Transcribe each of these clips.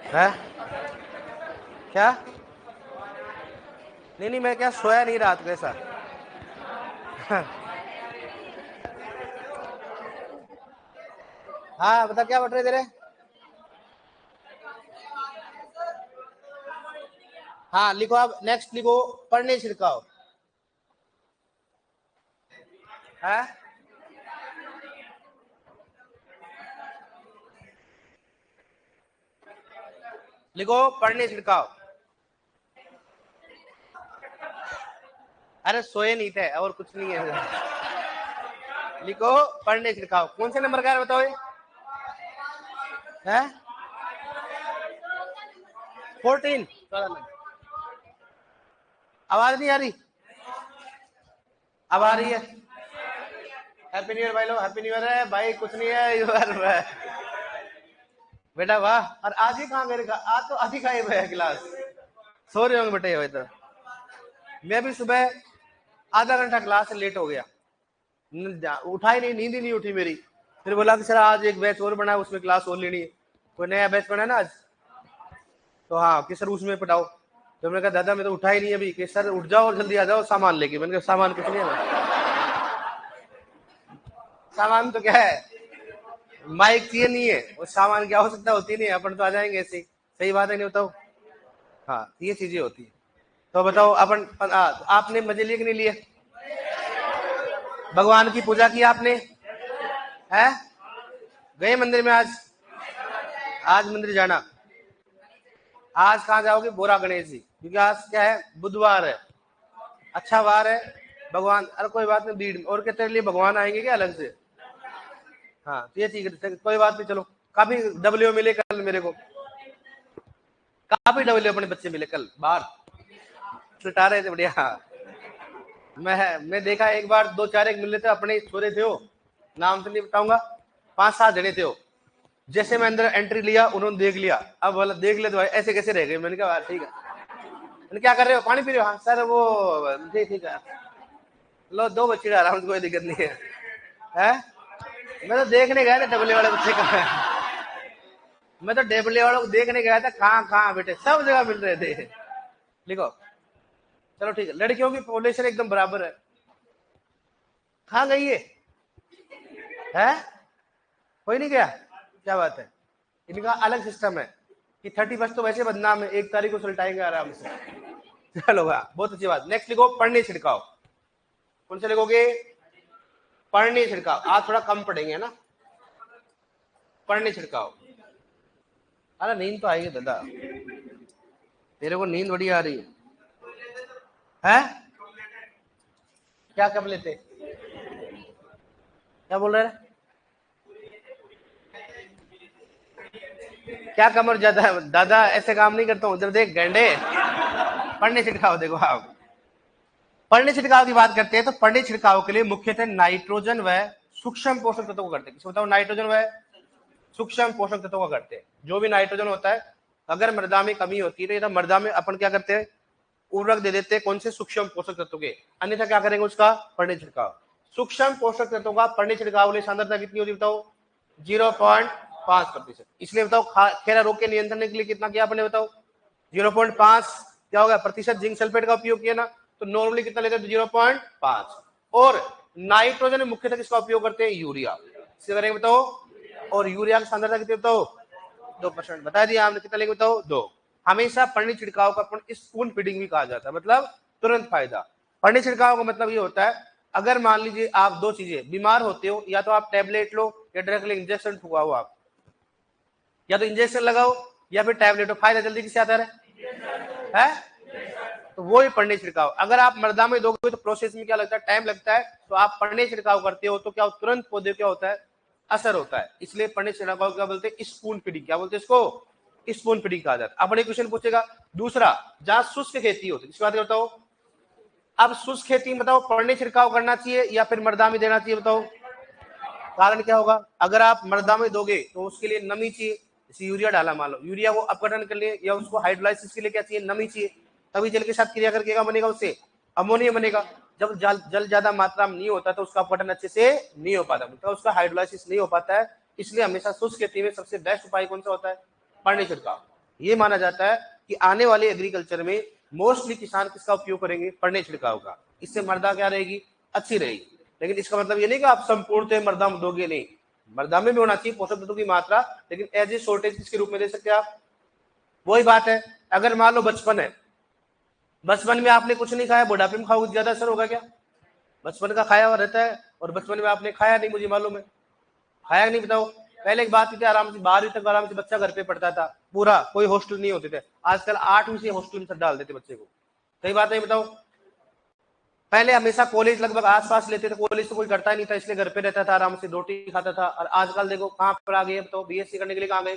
है क्या? नहीं, मैं क्या सोया नहीं रात को ऐसा। हाँ बता, क्या बट रहे तेरे? हाँ लिखो, आप नेक्स्ट लिखो, पढ़ने छिड़काओ है। लिखो पढ़ने छिड़काओ। अरे सोए नहीं थे और कुछ नहीं है। लिखो पढ़ने छिड़काओ। कौन से नंबर का है बताओ ये? है 14। आवाज नहीं आ रही? अब आ रही है? हैप्पी न्यू ईयर भाई लोग, हैप्पी न्यू ईयर है भाई। कुछ नहीं है यूर बेटा, वाह। और आज ही कहाँ मेरे का, आज तो आज ही खाए हुए है गिलास। सो रहे होंगे बेटे हुए तो। मैं भी सुबह आधा घंटा क्लास से लेट हो गया, उठा ही नहीं, नींद ही नहीं उठी मेरी। फिर बोला कि सर आज एक बैच और बना है, उसमें क्लास और लेनी है। कोई नया बैच बना है ना आज, तो हाँ कि सर उसमें पढ़ाओ। तो मैंने कहा दादा मैं तो उठा ही नहीं अभी, कि सर उठ जाओ और जल्दी आ जाओ सामान लेके। मैंने कहा सामान कुछ नहीं है। सामान तो क्या है, माइक चाहिए नहीं है, वो सामान क्या हो सकता, होती नहीं है, अपन तो आ जाएंगे ऐसे ही। सही बात है नहीं बताओ? हाँ ये चीजें होती है। तो बताओ अपन आपने मजे लिए कि नहीं लिए? भगवान की पूजा की आपने? है गए मंदिर में आज? आज मंदिर जाना। आज कहाँ जाओगे? बोरा गणेश जी, क्योंकि आज क्या है, बुधवार है, अच्छा वार है। भगवान, अरे कोई बात नहीं, भीड़ में और क्या तेरे लिए भगवान आएंगे क्या अलग से? हाँ तो ये चीज कोई बात नहीं, चलो। काफी डब्ल्यू मिले कल मेरे को, काफी डब्ल्यू अपने बच्चे मिले कल बाहर, सुटा रहे थे बढ़िया। मैं देखा एक बार, दो चार एक मिल रहे थे, अपने छोरे थे वो, नाम तो नहीं बताऊंगा, 5-7 जने थे वो। जैसे मैं अंदर एंट्री लिया, उन्होंने देख लिया। अब बोला देख ले तो भाई ऐसे कैसे रह गए? मैंने कहा ठीक है। मैंने क्या कर रहे हो, पानी पी रहे हो? हाँ सर वो ठीक ठीक है। लो दो बच्चे आराम से, कोई दिक्कत नहीं है। है मैं तो देखने गया था डबले वाले बच्चे का। मैं तो डबले वालों को देखने गया था, कहाँ कहाँ बेटे सब जगह मिल रहे थे। लिखो, चलो ठीक है। लड़कियों की पॉपुलेशन एकदम बराबर है। कहाँ गई है? कोई नहीं गया? क्या बात है। इनका अलग सिस्टम है कि 31 तो वैसे बदनाम है, 1 तारीख को सुलटाएंगे आराम से। चलो वाह, बहुत अच्छी बात। नेक्स्ट लिखो पढ़ने छिड़काओ। कौन से लिखोगे? पढ़ने छिड़काओ। आज थोड़ा कम पढ़ेंगे ना, पढ़ने छिड़काओ। अरे नींद तो आएगी दादा, तेरे को नींद बड़ी आ रही है? क्या कब लेते? क्या बोल रहे हैं? क्या कमर ज्यादा है दादा? ऐसे काम नहीं करता हूँ, इधर देख गंडे। पढ़ने छिड़काओ देखो आप, पढ़ने छिड़काव की बात करते हैं तो पढ़ने छिड़काव के लिए मुख्यतः नाइट्रोजन व सूक्ष्म पोषक तत्वों को करते हैं। किसे बताओ? नाइट्रोजन व सूक्ष्म पोषक तत्वों का करते हैं। जो भी नाइट्रोजन होता है, अगर मृदा में कमी होती है तो ये मृदा में अपन क्या करते हैं, उर्वरक दे देते हैं। कौन से? सूक्ष्म पोषक तत्व के। अन्यथा क्या करेंगे उसका? पढ़ने छिड़काव। सूक्ष्म पोषक तत्वों का पढ़ने छिड़काव वाली सांद्रता कितनी होती बताओ? 0.5%। इसलिए बताओ खेरा रोग के नियंत्रण के लिए कितना किया आपने बताओ? 0.5 क्या होगा प्रतिशत जिंक सल्फेट का उपयोग किया ना, तो नॉर्मली कितना लेते हैं? 0.5। और नाइट्रोजन मुख्यतः किसका उपयोग करते हैं? यूरिया। इसके बारे में बताओ। और यूरिया की सांद्रता कितनी बताओ? 2%। बता दिया आपने, कितना लेंगे बताओ? 2। हमेशा पढ़ने छिड़काव का अपन स्पून फीडिंग भी कहा जाता है, मतलब तुरंत फायदा। पढ़ने छिड़काव का मतलब ये होता है, अगर मान लीजिए आप दो चीजें बीमार होते हो, या तो आप टेबलेट लो या डायरेक्टली इंजेक्शन ठुकाओ आप, या तो इंजेक्शन लगाओ या फिर टैबलेट हो, फायदा जल्दी किससे आता है? तो वो ही पढ़ने छिड़काव। अगर आप मृदा में दोगे तो प्रोसेस में क्या लगता है? टाइम लगता है। तो आप पढ़ने छिड़काव करते हो तो क्या तुरंत पौधे क्या होता है? असर होता है। इसलिए पढ़ने छिड़काव क्या बोलते हैं? Spoon feeding. क्या बोलते हैं इसको? स्पून फीडिंग कहा जाता है। अब क्वेश्चन पूछेगा दूसरा, जहां शुष्क खेती होती है, किस बात करता हूं? अब शुष्क खेती में बताओ पढ़ने छिड़काव करना चाहिए या फिर मृदा में देना चाहिए बताओ? कारण क्या होगा? अगर आप मृदा में दोगे तो उसके लिए नमी चाहिए। जैसे यूरिया डाला, मान लो यूरिया को अपघटन के लिए या उसको हाइड्रोलाइसिस के लिए क्या चाहिए? नमी चाहिए। तभी जल के साथ क्रिया करके क्या बनेगा? उससे अमोनिया बनेगा। जब जल ज्यादा मात्रा में नहीं होता तो उसका अपघटन अच्छे से नहीं हो पाता, मतलब उसका हाइड्रोलाइसिस नहीं हो पाता है। इसलिए हमेशा शुष्क खेती में सबसे बेस्ट उपाय कौन सा होता है? पढ़ने छिड़काव। ये माना जाता है कि आने वाले एग्रीकल्चर में मोस्टली किसान किसका उपयोग करेंगे, पड़ने छिड़काव का। इससे मृदा क्या रहेगी, अच्छी रहेगी। लेकिन इसका मतलब ये नहीं कि आप संपूर्णतः मृदा में दोगे, नहीं, मृदा में भी होना चाहिए पोषक तत्वों की मात्रा, लेकिन एज ए शॉर्टेज किसके रूप में दे सकते हैं आप। वही बात है, अगर मान लो बचपन है, बचपन में आपने कुछ नहीं खाया, बुढ़ापे में खाओगे ज्यादा असर होगा क्या। बचपन का खाया हुआ रहता है और बचपन में आपने खाया नहीं, मुझे मालूम है, खाया नहीं, बताओ। पहले एक बात थी, आराम से 12वीं तक आराम से बच्चा घर पे पढ़ता था पूरा, कोई हॉस्टल नहीं होते थे। आजकल 8वीं से हॉस्टल में डाल देते बच्चे को। सही बात है, बताओ। पहले हमेशा कॉलेज लगभग आसपास लेते थे, कॉलेज तो कोई करता ही नहीं था, इसलिए घर पे रहता था, आराम से रोटी खाता था। और आजकल देखो कहाँ पर आ गए, तो बीएससी करने के लिए कहाँ गए,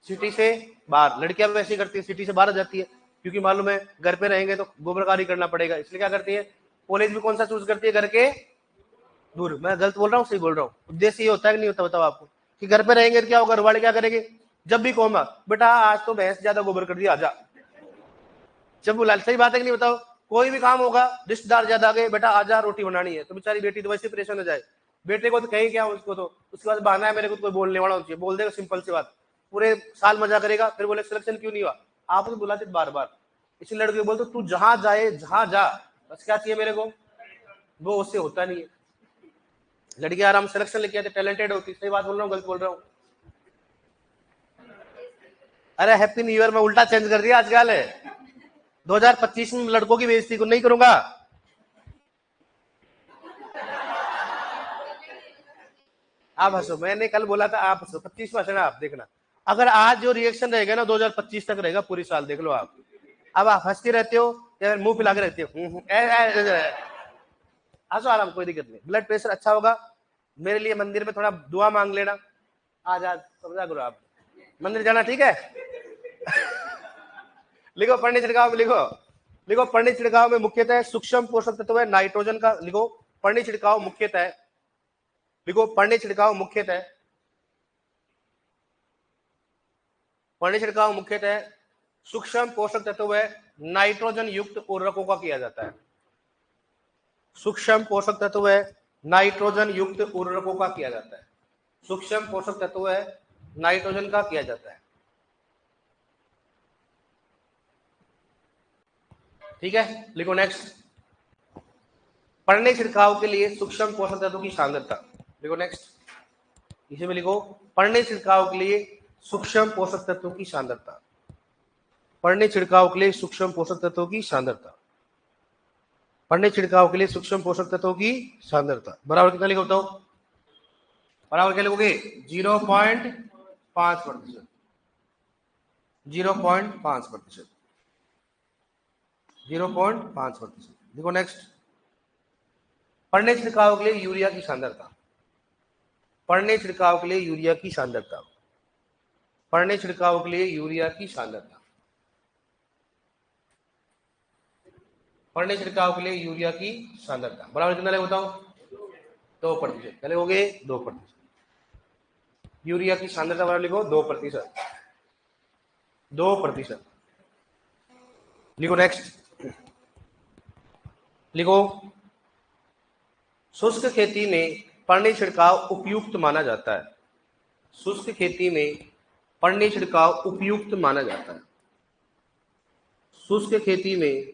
सिटी से बाहर। लड़कियां भी वैसे ही करती है, सिटी से बाहर आ जाती है, क्योंकि मालूम है घर पे रहेंगे तो गोबरकारी करना पड़ेगा, इसलिए क्या करती है, कॉलेज भी कौन सा चूज करती है, घर के दूर। मैं गलत बोल रहा हूँ, सही बोल रहा हूँ। उद्देश्य ये होता है कि नहीं होता, बताओ आपको, कि घर पे रहेंगे तो क्या होगा, घर वाले क्या करेंगे, जब भी कहूंगा बेटा आज तो भैंस ज्यादा गोबर कर दिया, आजा, जब बुला, सही बात है कि नहीं, बताओ। कोई भी काम होगा, रिश्तेदार ज्यादा आ गए, बेटा आजा रोटी बनानी है, तो बेचारी बेटी तो वैसे परेशान हो जाए। बेटे को तो कहीं क्या, उसको तो उसके बाद बहाना है, मेरे को तो कोई बोलने वाला चाहिए, बोल देगा सिंपल सी बात, पूरे साल मजा करेगा, फिर बोले सिलेक्शन क्यों नहीं हुआ, आप तो बुलाते बार बार। इसी लड़के को बोलते तू जहां जाए, जहां जा, बस क्या चाहिए मेरे को, वो उससे होता नहीं है। लड़की आराम सिलेक्शन लेके आते, टैलेंटेड होती, सही बात बोल रहा हूँ, गलत बोल रहा हूँ। अरे हैप्पी न्यू ईयर में उल्टा चेंज कर दिया आजकल है, 2025 में लड़कों की बेइज्जती को नहीं करूंगा। आप हंसो, मैंने कल बोला था आप हंसो, 25 में हंसना आप, देखना। अगर आज जो रिएक्शन रहेगा ना 2025 तक रहेगा, पूरी साल देख लो आप। अब आप हंसते रहते हो या मुंह फैला के रहते हो, हंसो आराम, कोई दिक्कत नहीं। ब्लड प्रेशर अच्छा होगा, मेरे लिए मंदिर में थोड़ा दुआ मांग लेना। आज आज समझा करो आप, मंदिर जाना, ठीक है। लिखो पढ़ने छिड़काव में, लिखो लिखो पढ़ने छिड़काव में मुख्यतः सूक्ष्म पोषक तत्व है नाइट्रोजन का, लिखो पढ़ने छिड़काव मुख्यतः, लिखो पढ़ने छिड़काव मुख्यतः, पढ़ने छिड़काव मुख्यतः सूक्ष्म पोषक तत्व है नाइट्रोजन युक्त उर्वरकों का किया जाता है। सूक्ष्म पोषक तत्व है नाइट्रोजन युक्त उर्वरकों का किया जाता है। सूक्ष्म पोषक तत्व है नाइट्रोजन का किया जाता है, ठीक है। लिखो नेक्स्ट, पढ़ने छिड़काव के लिए सूक्ष्म पोषक तत्वों की सांद्रता, लिखो नेक्स्ट, इसी में लिखो पढ़ने छिड़काव के लिए सूक्ष्म पोषक तत्वों की सांद्रता, पढ़ने छिड़काव के लिए सूक्ष्म पोषक तत्वों की सांद्रता, पढ़ने छिड़काव के लिए सूक्ष्म पोषक तत्वों की सांद्रता बराबर कितना लिखो, बताओ बराबर क्या लिखोगे, 0.5%, 0.5%, 0.5%। देखो नेक्स्ट, पढ़ने छिड़काव के लिए यूरिया की सांद्रता, पढ़ने छिड़काव के लिए यूरिया की सांद्रता, पढ़ने छिड़काव के लिए यूरिया की सांद्रता, पढ़ने छिड़काव के लिए यूरिया की सांद्रता बराबर कितना लगेगा, बताओ 2%, क्या लिखोगे 2%। यूरिया की सांद्रता बराबर लिखो 2%, 2%। लिखो नेक्स्ट, लिखो शुष्क खेती में पढ़ने छिड़काव उपयुक्त माना जाता है, शुष्क खेती में पढ़ने छिड़काव उपयुक्त माना जाता है, शुष्क खेती में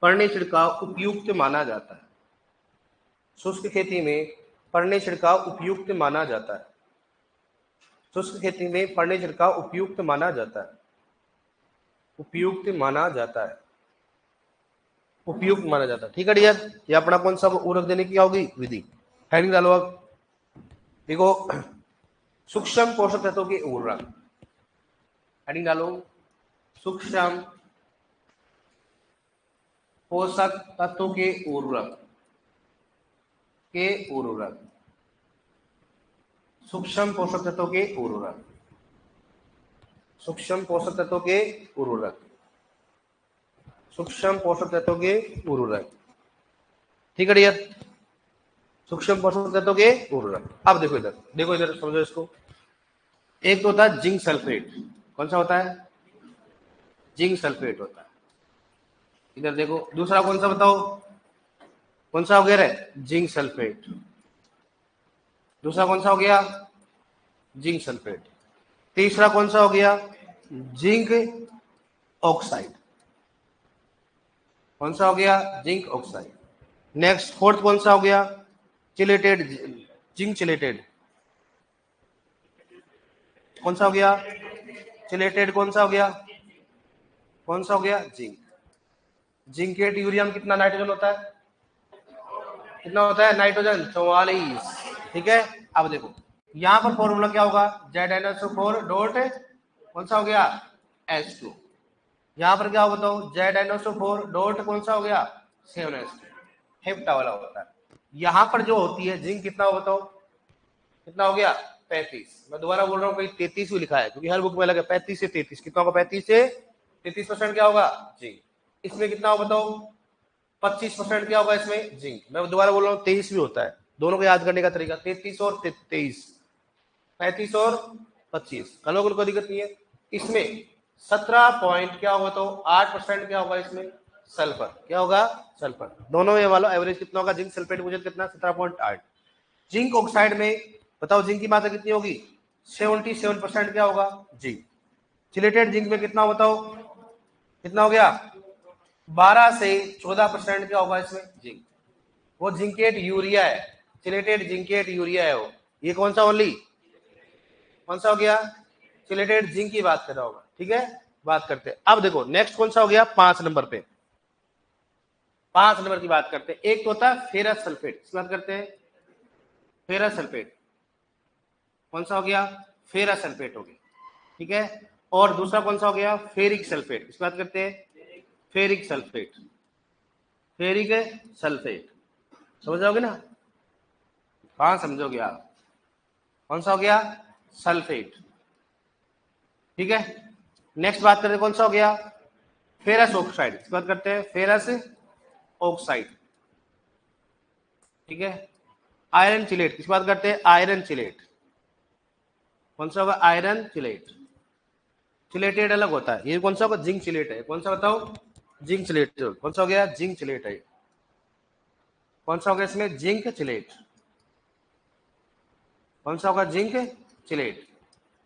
पढ़ने छिड़काव उपयुक्त माना जाता है, शुष्क खेती में पढ़ने छिड़काव उपयुक्त माना जाता है, शुष्क खेती में पढ़ने छिड़काव उपयुक्त माना जाता है, उपयुक्त माना जाता है, उपयुक्त माना जाता है, ठीक है डियर। ये अपना कौन सा उर्वरक देने की होगी विधि, हेडिंग डालो अब, देखो सूक्ष्म पोषक तत्वों के उर्वरक, हेडिंग डालो सूक्ष्म पोषक तत्वों के उर्वरक, के उर्वरक, सूक्ष्म पोषक तत्वों के उर्वरक, सूक्ष्म पोषक तत्वों के उर्वरक, सूक्ष्म पोषक तत्वों के उर्वरक, ठीक है डियर, सूक्ष्म पोषक तत्वों के उर्वरक। अब देखो इधर, देखो इधर समझो इसको, एक तो होता है जिंक सल्फेट, कौन सा होता है, जिंक सल्फेट होता है, इधर देखो। दूसरा कौन सा बताओ, कौन सा हो गया रे, जिंक सल्फेट। दूसरा कौन सा हो गया, जिंक सल्फेट। तीसरा कौन सा हो गया, जिंक ऑक्साइड। कौन सा हो गया? Zinc oxide. नेक्स्ट फोर्थ कौन सा हो गया? Chelated, zinc chelated. कौन सा हो गया? चिलेटेड। कौन सा हो गया? कौन सा हो गया? जिंक। जिंकेट यूरिया में कितना नाइट्रोजन होता है? कितना होता है नाइट्रोजन? 44। ठीक है। अब देखो यहां पर फॉर्मूला क्या होगा? Z-NSO4 डॉट कौन सा हो गया? H2। यहां पर क्या होगा बताओ? Z-NSO4 डॉट कौन सा हो गया? 7H2। हेप्टा वाला होता है। यहां पर जो होती है जिंक कितना हो बताओ? कितना हो गया? 35। मैं दोबारा बोल रहा हूँ, कहीं 33 भी लिखा है क्योंकि हर बुक में लगा 35 से 33। कितना होगा? 35 से 33% क्या होगा? जिंक। इसमें कितना होगा बताओ? 25% क्या होगा इसमें? जिंक। मैं दोबारा बोल रहा हूँ 23 भी होता है। दोनों को याद करने का तरीका 33 और 23, 35 और 25, कलो कोई दिक्कत नहीं है। इसमें 17 पॉइंट क्या होगा तो 8% क्या होगा इसमें? सल्फर। क्या होगा? सल्फर। दोनों में वाला एवरेज कितना होगा? जिंक सल्फेट मुझे कितना? 17.8। जिंक ऑक्साइड में बताओ जिंक की मात्रा कितनी होगी? 77% क्या होगा? जिंक। चिलेटेड जिंक में कितना बताओ? कितना हो गया? 12 से 14% क्या होगा इसमें? जिंक। वो जिंकेट यूरिया है, चिलेटेड जिंकेट यूरिया है वो। ये कौन सा ओनली? कौन सा हो गया? चिलेटेड जिंक की बात कर रहा होगा। ठीक है, बात करते हैं। अब देखो नेक्स्ट कौन सा हो गया? 5 नंबर पे, 5 नंबर की बात करते हैं। एक तो होता है फेरस सल्फेट, इसकी बात करते हैं। फेरस सल्फेट कौन सा हो गया? फेरस सल्फेट हो गया। ठीक है। और दूसरा कौन सा हो गया? फेरिक सल्फेट, इसकी बात करते हैं। Ferric sulphate, ferric sulphate. समझ जाओगे ना? कहां समझोगे आप? कौन सा हो गया? सल्फेट। ठीक है। नेक्स्ट बात करते हैं कौन सा हो गया? फेरस ऑक्साइड, इसकी बात करते हैं। Ferrous oxide. ठीक है। आयरन चिलेट, किसकी बात करते हैं? Iron chelate. कौन सा होगा? Iron chelate. चिलेटेड अलग होता है। ये कौन सा होगा? जिंक चिलेट है। कौन सा बताओ? Zinc chelate. कौन सा हो गया? जिंक चिलेट है। कौन सा होगा इसमें? Zinc chelate. कौन सा होगा? Zinc chelate.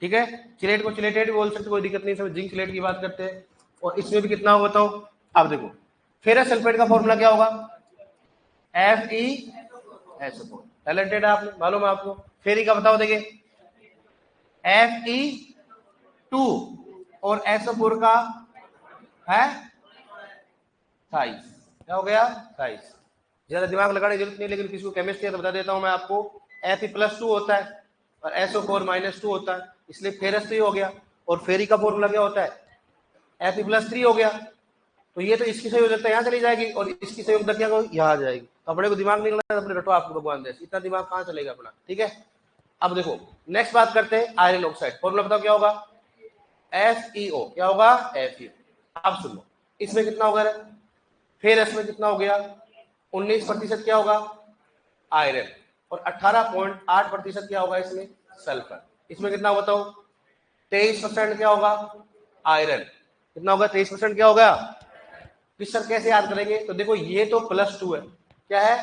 ठीक है। चिलेट को चिलेटेड भी बोल सकते, कोई दिक्कत नहीं। सब जिंक चिलेट की बात करते हैं। और इसमें भी कितना होगा बताओ? अब देखो फेरस सल्फेट का फॉर्मूला क्या होगा? FeSO4। टैलेंटेड है आपने, मालूम है आपको। फेरी का बताओ देखिए। Fe2 और SO4 का है 28। क्या हो गया? 28। ज्यादा दिमाग लगाने की जरूरत नहीं, लेकिन किसी को केमिस्ट्री है तो बता देता हूं मैं आपको। Fe+2 होता है और SO4-2 होता है, इसलिए फेरस 3 हो गया। और फेरी का फॉर्मूला क्या होता है? Fe+3 हो गया। तो ये तो इसकी संयोजकता यहाँ चली जाएगी और इसकी संयोजकता क्या यहाँ आ जाएगी। तो अपने को दिमाग नहीं लगना, अपने रटो आपको भगवान दे, इतना दिमाग कहाँ चलेगा अपना। ठीक है। अब देखो नेक्स्ट बात करते हैं आयरन ऑक्साइड। फॉर्मूला बताओ क्या होगा? FeO। क्या होगा? FeO। अब सुनो, इसमें कितना होगा? फिर इसमें कितना हो गया? 19% क्या होगा? आयरन। और 18.8% क्या होगा इसमें? सल्फर। इसमें कितना बताओ? 23% क्या होगा? आयरन। कितना होगा? 23% क्या होगा? फिर सर कैसे याद करेंगे? तो देखो ये तो +2 है। क्या है?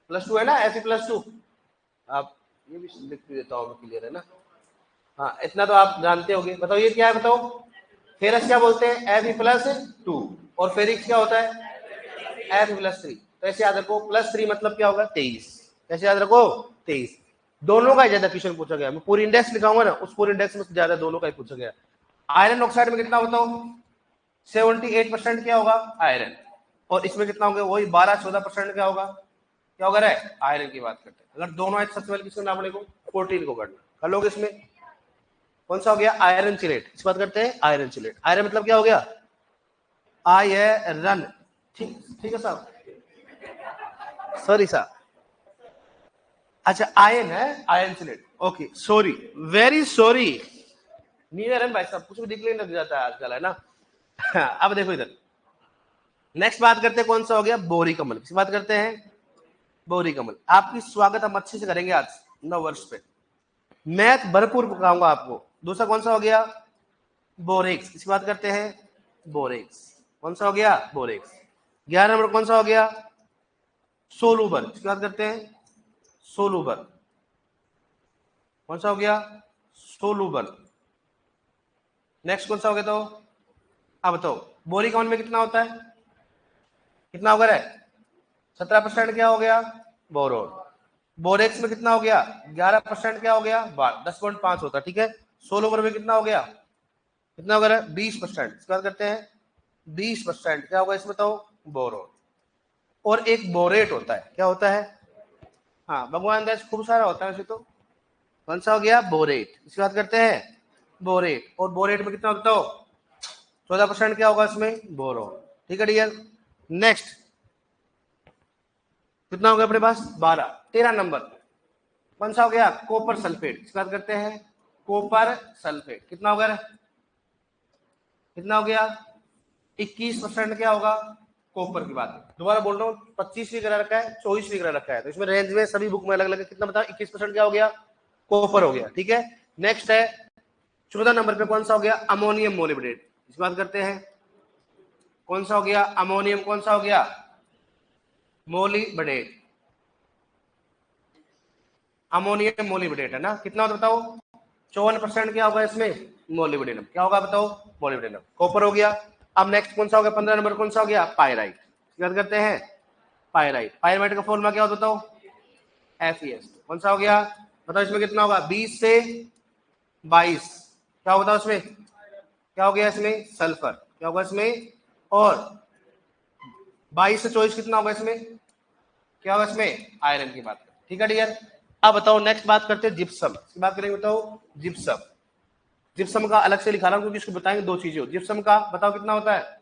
+2 है ना, Fe+2। आप ये भी लिख देता हूँ, क्लियर है ना? हाँ, इतना तो आप जानते होंगे। बताओ ये क्या है? बताओ फेरस क्या बोलते हैं? Fe+2। और फेरिक्स क्या होता है? Fe+3। तो ऐसे याद रखो, +3 मतलब क्या होगा? 23। कैसे याद रखो? 23। दोनों का ज्यादा क्वेश्चन पूछा गया। मैं पूरी इंडेक्स लिखाऊंगा ना, उस पूरे इंडेक्स में ज्यादा दोनों का ही पूछा गया। आयरन ऑक्साइड में कितना बताओ? 78% क्या होगा? आयरन। और इसमें कितना होगा? वही 12-14% क्या होगा? क्या होगा रे? आयरन की बात करते हैं। अगर दोनों सबसे पहले किसको नाम को? 14 को करना। कर लोगे इसमें? कौन सा हो गया? Iron chelate. इस बात करते हैं आयरन चिलेट। आयरन मतलब क्या हो गया? आयरन। ठीक, ठीक है साहब, सॉरी साहब। अच्छा आयन है, ion chelate. Okay, sorry, very sorry. New भाई साहब, कुछ भी दिखने लग जाता है आजकल, है ना? अब देखो इधर, नेक्स्ट बात करते हैं कौन सा हो गया? बोरी कमल। किस बात करते हैं? बोरी कमल। आपकी स्वागत हम अच्छे से करेंगे आज 9 वर्ष पे। मैथ भरपूर पकाऊंगा आपको। दूसरा कौन सा हो गया? बोरेक्स। किसकी बात करते हैं? बोरेक्स। कौन सा हो गया? बोरेक्स। 11 नंबर कौन सा हो गया? सोलूबर। किसकी बात करते हैं? सोलूबर। कौन सा हो गया? सोलूबर। नेक्स्ट कौन सा हो गया? तो अब बताओ बोरिक अम्ल में कितना होता है? कितना होगा रे? 17% क्या हो गया? बोरोन। बोरेक्स में कितना हो गया? 11% क्या हो गया? 10.5 होता है, ठीक है। सोलोमर में कितना हो गया? कितना हो गया? 20%। इसके बाद करते हैं 20% क्या होगा इसमें? तो बोरोन। और एक बोरेट होता है, क्या होता है? हाँ भगवान दास खूब सारा होता है वैसे तो। कौन सा हो गया? बोरेट। इसकी बात करते हैं बोरेट। और बोरेट में कितना होता है? 14% क्या होगा इसमें? बोरोन। ठीक है डियर। नेक्स्ट कितना हो गया अपने पास? 12। 13 नंबर कौन सा हो गया? Copper sulphate. इसकी बात करते हैं कॉपर सल्फेट। कितना हो गया? कितना हो गया? 21% क्या होगा? कॉपर की बात दोबारा बोल रहा हूँ, 25 भी करा रखा है, 24 भी करा रखा है, तो इसमें रेंज में सभी बुक में अलग अलग कितना बताओ? 21% क्या हो गया? कॉपर हो गया, ठीक है। नेक्स्ट है 14 नंबर पे कौन सा हो गया? Ammonium molybdate. इसकी बात करते हैं कौन सा हो गया? अमोनियम कौन सा हो गया? मोलिब्डेट। अमोनियम मोलिब्डेट है ना। कितना होता बताओ? 54% क्या होगा इसमें? मोलिब्डेनम। क्या होगा बताओ? मोलिब्डेनम। कॉपर हो गया। अब नेक्स्ट कौन सा हो गया? 15 नंबर कौन सा हो गया? पायराइट। याद करते हैं पायराइट। पायराइट का फॉर्मूला क्या होता बताओ? FeS। कौन सा हो गया बताओ? इसमें कितना होगा? 20 से 22 क्या होता है उसमें? क्या हो गया इसमें? सल्फर। क्या होगा इसमें? और 22 से 24 कितना होगा इसमें? क्या होगा इसमें? आयरन की बात। ठीक है डियर। अब बताओ नेक्स्ट बात करते हैं जिप्सम की बात करेंगे। बताओ जिप्सम। जिप्सम का अलग से लिखा रहा हूं क्योंकि इसको बताएंगे दो चीजें। जिप्सम का बताओ कितना होता है?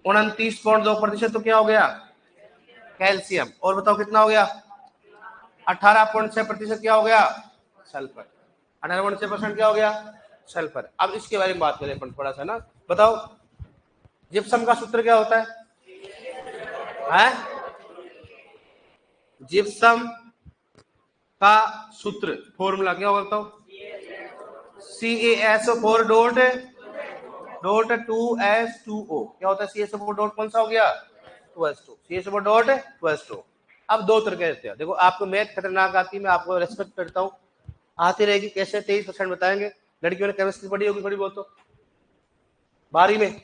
29.2%। तो क्या हो गया? कैल्शियम। और बताओ कितना हो गया? 18.6% क्या हो गया? सल्फर। 18.6% क्या हो गया? सल्फर। अब इसके बारे में बात करें अपन थोड़ा सा ना। बताओ जिप्सम का सूत्र क्या होता है? जिप्सम का सूत्र फॉर्मूला क्या होगा बताओ? CaSO4 dot 2S2O। क्या होता है CaSO4 डॉट? कौन सा हो गया? 2S2। CaSO4 dot 2S2। अब दो तरह के रहते हैं। देखो आपको मैथ खतरनाक आती है, मैं आपको रेस्पेक्ट करता हूँ, आती रहेगी। कैसे? 23% बताएंगे। लड़कियों ने केमिस्ट्री पढ़ी होगी थोड़ी बहुत तो 12वीं में।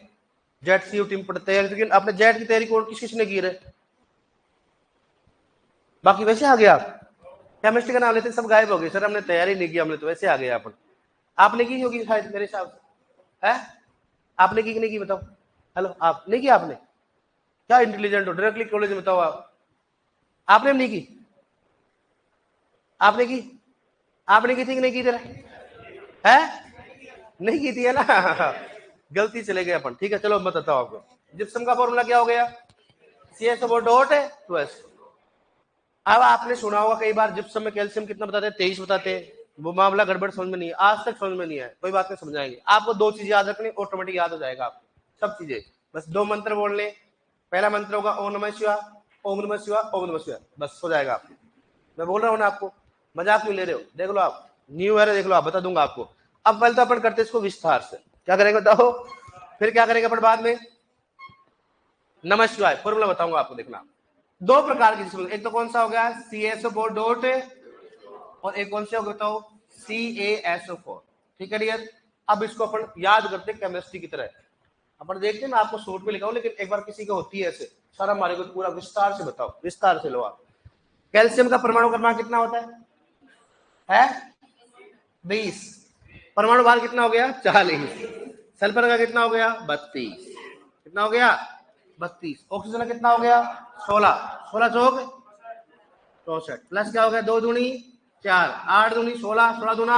जेट सी टीम पढ़ते हैं, लेकिन आपने जेट की तैयारी किस किसने की रहे? बाकी वैसे आ गए आप। केमिस्ट्री का नाम लेते सब गायब हो गए। सर हमने तैयारी नहीं की, हमने तो वैसे आ गए अपन। आपने की होगी शायद मेरे हिसाब से। है आपने की नहीं की बताओ? हेलो आप नहीं की? आपने क्या इंटेलिजेंट हो, डायरेक्टली कॉलेज में बताओ आप। आपने नहीं की? आपने की? आपने की थी कि नहीं की? तेरा है नहीं की थी है ना। गलती चले गए अपन। ठीक है चलो मैं बताता हूँ आपको। जिप्सम का फॉर्मूला क्या हो गया? CaSO4 dot 2S2। अब आपने सुना होगा कई बार जिप्सम में कैल्शियम कितना बताते हैं? 23 बताते हैं। वो मामला गड़बड़ समझ में नहीं है, आज तक समझ में नहीं है। कोई बात नहीं, समझाएंगे आपको। दो चीजें याद रखनी, ऑटोमेटिक याद हो जाएगा आपको सब चीजें। बस दो मंत्र बोल ले। पहला मंत्र होगा ओम नमः शिवाय, ओम नमः शिवाय, ओम नमः शिवाय, बस हो जाएगा आपको। मैं बोल रहा हूँ ना आपको, मजाक क्यों ले रहे हो? देख लो आप, न्यू ईयर देख लो आप, बता दूंगा आपको। अब पहले तो अपन करते इसको विस्तार से। क्या करेंगे बताओ? फिर क्या करेंगे अपन बाद में? नमः शिवाय फॉर्मूला बताऊंगा आपको, देखना। दो प्रकार की जिसमें, एक तो कौन सा हो गया? CaSO4 डॉट, और एक कौन से हो गया तो CaSO4। ठीक है डियर। अब इसको अपन याद करते हैं केमिस्ट्री की तरह। अपन देखते हैं, मैं आपको शॉर्ट में लिखा हूं, लेकिन एक बार किसी को होती है ऐसे सारा हमारे को पूरा विस्तार से बताओ, विस्तार से लो आप। कैल्शियम का परमाणु क्रमांक कितना होता है? 20। परमाणु भार कितना हो गया? 40। सल्फर का कितना हो गया? 32। कितना हो गया? 32। ऑक्सीजन का कितना हो गया? 16। 16 चौक 64। प्लस क्या हो गया? 2 दूनी 4, 8 दूनी 16, 16 दूना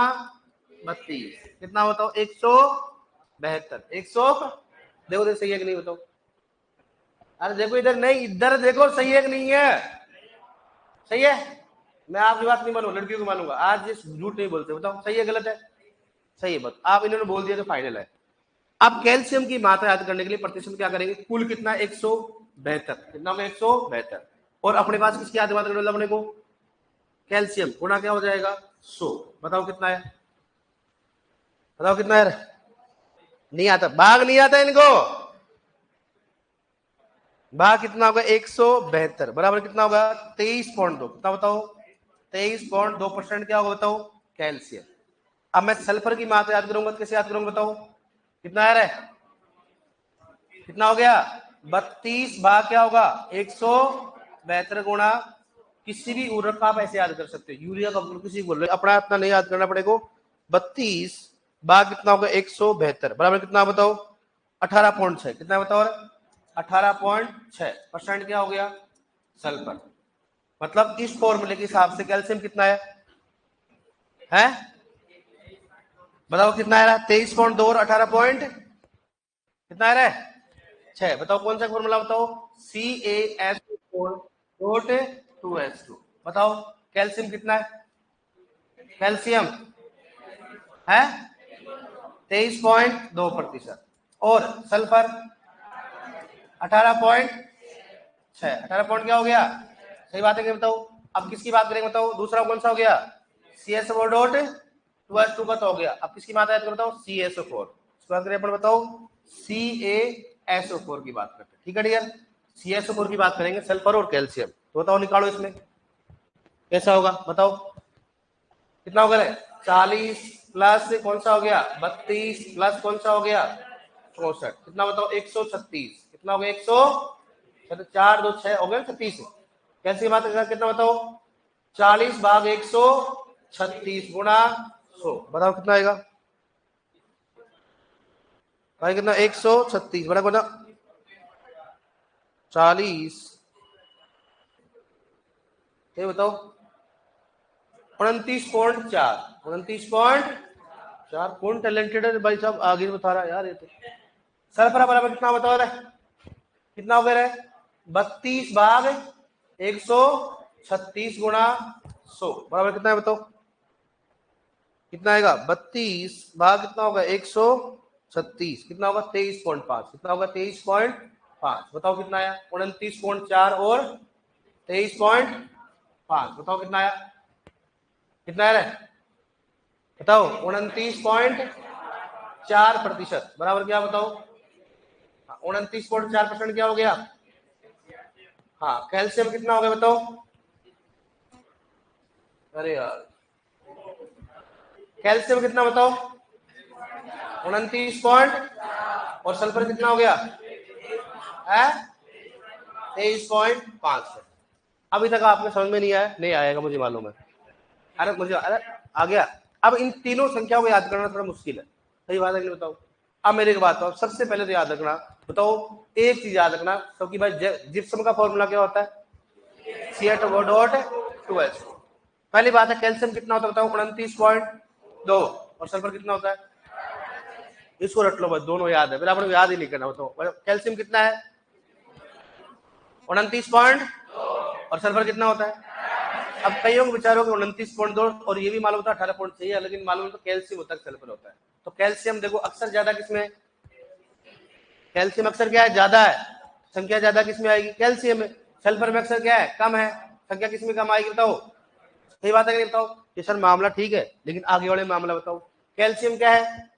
32। कितना बताओ? 172। 100 देखो देखो सही है कि नहीं बताओ? अरे देखो इधर नहीं, इधर देखो सही है कि नहीं है? सही है। मैं आपकी बात नहीं मानूंगा, लड़कियों को मानूंगा। आज ये झूठ नहीं बोलते, बताओ सही है गलत है? सही है। बस आप इन्होंने बोल दिया तो फाइनल है। अब कैल्शियम की मात्रा याद करने के लिए प्रतिशत क्या करेंगे? कुल कितना? 172। कितना होगा? 172। और अपने पास किसकी याद करना अपने को? कैल्शियम गुणा क्या हो जाएगा? 100। बताओ कितना है? बताओ कितना है? नहीं आता, भाग नहीं आता इनको। भाग कितना होगा? 172 बराबर कितना होगा? 23.2। कितना बताओ? 23.2% क्या होगा बताओ? कैल्शियम। अब मैं सल्फर की मात्रा याद करूंगा, कैसे याद करूंगा बताओ? कितना आ रहा है, कितना हो गया 32 भाग क्या होगा 172 गुणा किसी भी उर्वरक का आप ऐसे याद कर सकते हो, यूरिया का किसी बोल रहे अपना इतना नहीं याद करना पड़ेगा। 32 भाग कितना होगा 172 बराबर कितना बताओ 18.6, कितना बताओ 18.6% क्या हो गया सल्फर। मतलब इस फॉर्मूले के हिसाब से कैल्शियम कितना है बताओ कितना आ रहा है 23.2 और 18 पॉइंट कितना आ रहा है 6। बताओ कौन सा फॉर्मूला बताओ CaSO4.2H2। बताओ कैल्शियम कितना है, कैल्शियम है 23.2% और सल्फर 18.6। 18 पॉइंट क्या हो गया सही बात है कि बताओ। अब किसकी बात करेंगे बताओ, दूसरा कौन सा हो गया CaSO4.2H2 का तो हो गया। अब किसकी बात है बताओ CaSO4 बात करें अपन बताओ CaSO4 की बात करते हैं, ठीक है डियर। CaSO4 की बात करेंगे सल्फर और कैल्शियम, तो बताओ निकालो इसमें कैसा होगा बताओ कितना होगा 40 प्लस कौन सा हो गया 32 प्लस कौन सा हो गया 64 कितना बताओ 136 कितना हो गया 104 2 6 हो गया 36। कैसी बात है कितना बताओ 40 भाग 136 गुणा 100 बताओ कितना आएगा भाई कितना 136 बड़ा बड़ा 40 ये बताओ 29.4 कौन टैलेंटेड है भाई साहब आगे बता रहा है यार। ये तो सल्फर बराबर कितना बता रहा है कितना हो गया 32 भाग 136 गुणा 100 बराबर कितना है बताओ कितना आएगा 32 भाग कितना होगा 136 कितना होगा 23.5 कितना होगा 23.5 बताओ कितना आया 29.4 और 23.5 बताओ कितना आया कितना आया बताओ 29.4% बराबर क्या बताओ 29.4% क्या हो गया। हाँ कैल्शियम कितना हो गया बताओ अरे यार कैल्शियम कितना बताओ 29 और सल्फर कितना हो गया है 23.5। अभी तक आपने समझ में नहीं आया, नहीं आएगा मुझे मालूम है। अरे आ गया। अब इन तीनों संख्याओं को याद करना थोड़ा मुश्किल है, सही बात है कि बताओ। अब मेरे को बात हो सबसे पहले तो याद रखना बताओ एक चीज याद रखना क्योंकि भाई जिप्सम का फॉर्मूला क्या होता है CaSO4.2H। पहली बात है कैल्शियम कितना होता है बताओ 29.2 और सल्फर कितना होता है इसको रट लो बस दोनों याद है, फिर आपको याद ही नहीं करना बताओ कैल्शियम कितना है 29 और सल्फर कितना होता है। अब कईयों को विचारों के 29.2 और ये भी मालूम होता है 18.6 है, लेकिन मालूम तो कैल्शियम होता है सल्फर होता है। तो कैल्शियम देखो अक्सर ज्यादा किसमें कैल्शियम अक्सर क्या है ज्यादा है, संख्या ज्यादा किसमें आएगी कैल्शियम में। सल्फर में अक्सर क्या है कम है, संख्या किसमें कम आएगी बताओ सही बात है कि बताओ कि सर मामला ठीक है लेकिन आगे वाले मामला बताओ कैल्शियम क्या है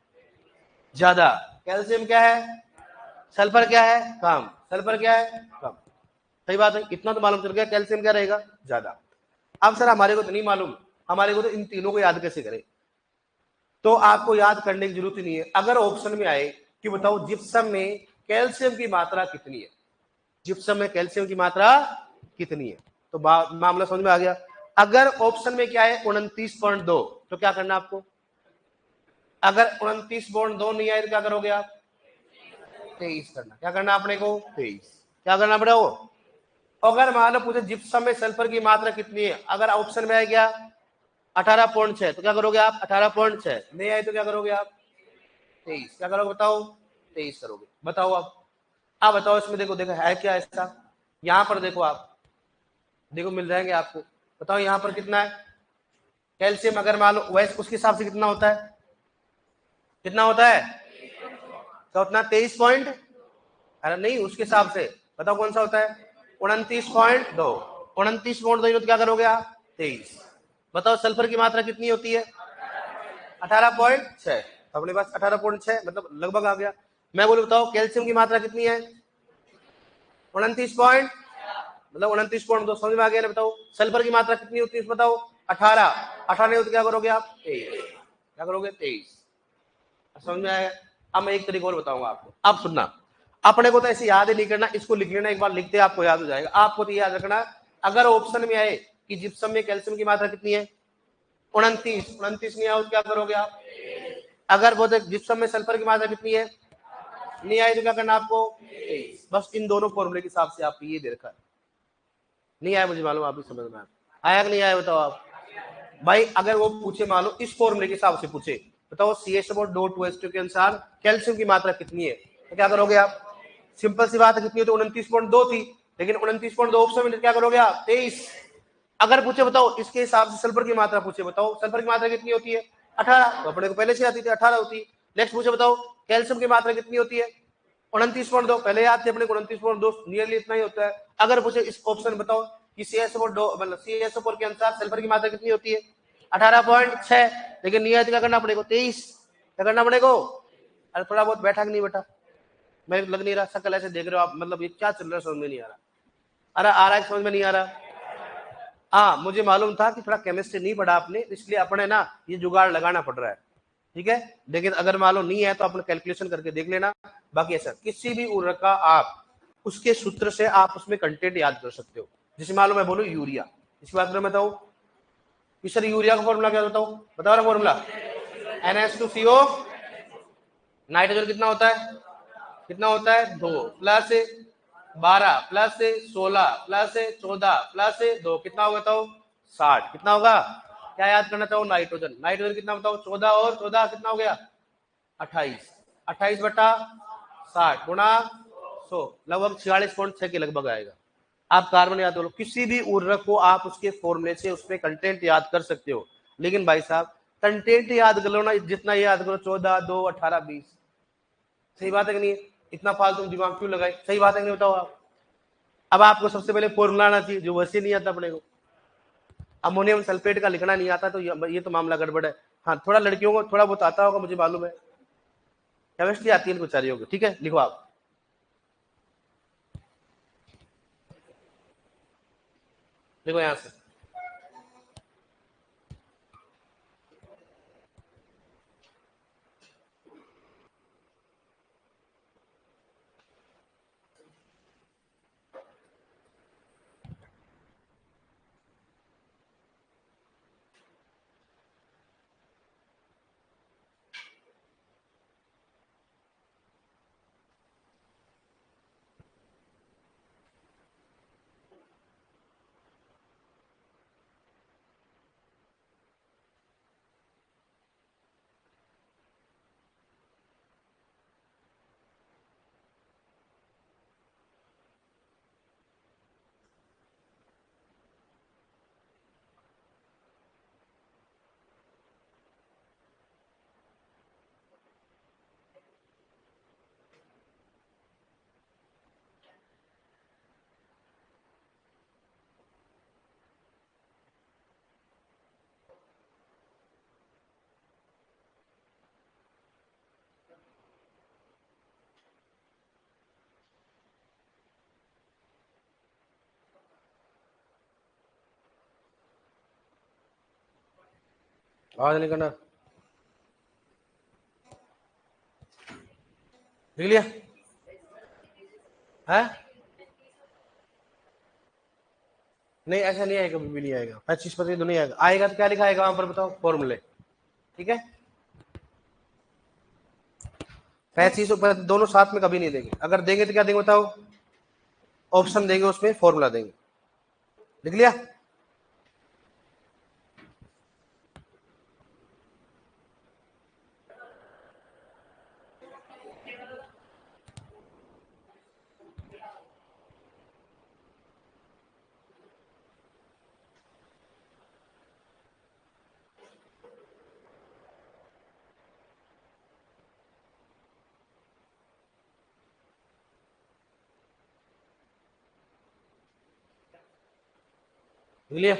ज्यादा, कैल्शियम क्या है सल्फर क्या है कम, सल्फर क्या है कम, सही बात है। इतना तो मालूम चल गया कैल्शियम क्या रहेगा ज्यादा। अब सर हमारे को तो नहीं मालूम, हमारे को तो इन तीनों को याद कैसे करें, तो आपको याद करने की जरूरत नहीं है। अगर ऑप्शन में आए कि बताओ जिप्सम में कैल्शियम की मात्रा कितनी है, जिप्सम में कैल्शियम की मात्रा कितनी है, तो मामला समझ में आ गया। अगर ऑप्शन में क्या है 29.2 तो क्या करना आपको, अगर 29.2 नहीं आए तो क्या करोगे आप 23 करना, क्या करना अपने को 23 क्या करना पड़ेगा वो। अगर मान लो पूछे जिप्सम में सल्फर की मात्रा कितनी है, अगर ऑप्शन में आ गया 18.6 तो क्या करोगे आप 18.6, नहीं आए तो क्या करोगे आप 23 क्या करोगे बताओ 23 करोगे। बताओ अब बताओ इसमें देखो देखो है क्या ऐसा, यहां पर देखो आप देखो मिल जाएंगे आपको। बताओ यहां पर कितना है कैल्शियम, अगर मान लो वैसे उसके हिसाब से कितना होता है कितना होता है क्या उतना 23 पॉइंट, अरे नहीं उसके हिसाब से बताओ कौन सा होता है 29.2 29.2 तो क्या करोगे आप 23। बताओ सल्फर की मात्रा कितनी होती है 18.6 अपने पास 18.6 मतलब लगभग आ गया। मैं बोलूं बताओ कैल्शियम की मात्रा कितनी है 29 पॉइंट मतलब 29.2 समझ में आ गया ना। बताओ सल्फर की मात्रा कितनी होती है बताओ 18 नहीं होती क्या करोगे आप 23 क्या करोगे 23 समझ में आया। अब मैं एक तरीका और बताऊंगा आपको, अब सुनना। अपने को तो ऐसे याद ही नहीं करना, इसको लिख लेना, एक बार लिखते आपको याद हो जाएगा। आपको तो याद रखना, अगर ऑप्शन में आए कि जिप्सम में कैल्शियम की मात्रा कितनी है 29, 29 नहीं आया तो क्या करोगे आप? अगर वो जिप्सम में सल्फर की मात्रा कितनी है, नहीं आए तो क्या करना आपको? बस इन दोनों फॉर्मूले के हिसाब से आप ये दे रखा है। नहीं आया मुझे मालूम, आप भी समझ में आया कि नहीं आया बताओ आप भाई। अगर वो पूछे मान लो इस फॉर्मूले के हिसाब से पूछे, बताओ CH4 के अनुसार कैल्शियम की मात्रा कितनी है, तो क्या करोगे आप? सिंपल सी बात है, कितनी है? तो 29.2 थी, लेकिन 29.2 ऑप्शन में क्या करोगे आप? 23। अगर पूछे बताओ इसके हिसाब से सल्फर की मात्रा पूछे, बताओ सल्फर की मात्रा कितनी होती है? 18, तो अपने को पहले से आती थी 18 होती। नेक्स्ट पूछे बताओ कैल्शियम की मात्रा कितनी होती है? 29.2, पहले याद थे अपने को 29.2, नियरली इतना ही होता है। अगर पूछे इस ऑप्शन बताओ कि CH4 के अनुसार सल्फर की मात्रा कितनी होती है? 18.6, लेकिन नियत क्या करना पड़ेगा? 23। क्या करना पड़ेगा? अरे थोड़ा बहुत बैठा कि नहीं बेटा? मैं लग नहीं रहा, सकल ऐसे देख रहे हो आप, मतलब ये क्या चल रहा है समझ में नहीं आ रहा। अरे आ रहा है समझ में नहीं आ रहा? हाँ मुझे मालूम था कि थोड़ा केमिस्ट्री नहीं पढ़ा आपने, इसलिए अपने ना ये जुगाड़ लगाना पड़ रहा है, ठीक है। लेकिन अगर मालूम नहीं है तो अपने कैलकुलेशन करके देख लेना। बाकी ऐसा किसी भी उर्वरक का आप उसके सूत्र से आप उसमें कंटेंट याद कर सकते हो। जैसे मालूम मैं बोलूं यूरिया, इसकी बात मैं बताऊं कि सर यूरिया का फॉर्मूला क्या बताओ? बताओ ना फॉर्मूला। NH2CO, नाइट्रोजन कितना होता है? कितना होता है? 2 प्लस 12 प्लस 16 प्लस 14 प्लस 2 कितना होगा बताओ? 60। कितना होगा? क्या याद करना चाहो? नाइट्रोजन। नाइट्रोजन कितना बताओ? 14 और 14 कितना हो गया? 28। 28 बटा 60 गुणा 100, लगभग 46.6 के लगभग आएगा। आप कार्बन याद करो, किसी भी उर्वरक को आप उसके फॉर्मूले से उसमें कंटेंट याद कर सकते हो। लेकिन भाई साहब कंटेंट याद कर लो ना, जितना याद करो 14, 2, 18, 20। सही बात है कि नहीं? इतना फालतू दिमाग क्यों लगाए? सही बात है कि नहीं बताओ आप? अब आपको सबसे पहले फॉर्मूला आना चाहिए, जो वैसे नहीं आता अपने को। अमोनियम सल्फेट का लिखना नहीं आता तो ये तो मामला गड़बड़ है। हाँ थोड़ा लड़कियों को थोड़ा बहुत आता होगा, मुझे मालूम है। केमिस्ट्री आती है इनको चारियों को, ठीक है। लिखो आप, देखो यहां से। आवाज नहीं करना, लिख लिया है? नहीं ऐसा नहीं आएगा, कभी भी नहीं आएगा। 25% तो नहीं आएगा। आएगा तो क्या लिखा आएगा वहां पर बताओ? फॉर्मूले, ठीक है। 35 दोनों साथ में कभी नहीं देंगे। अगर देंगे तो क्या देंगे बताओ? ऑप्शन देंगे, उसमें फॉर्मूला देंगे। लिख लिया? लिख लिया?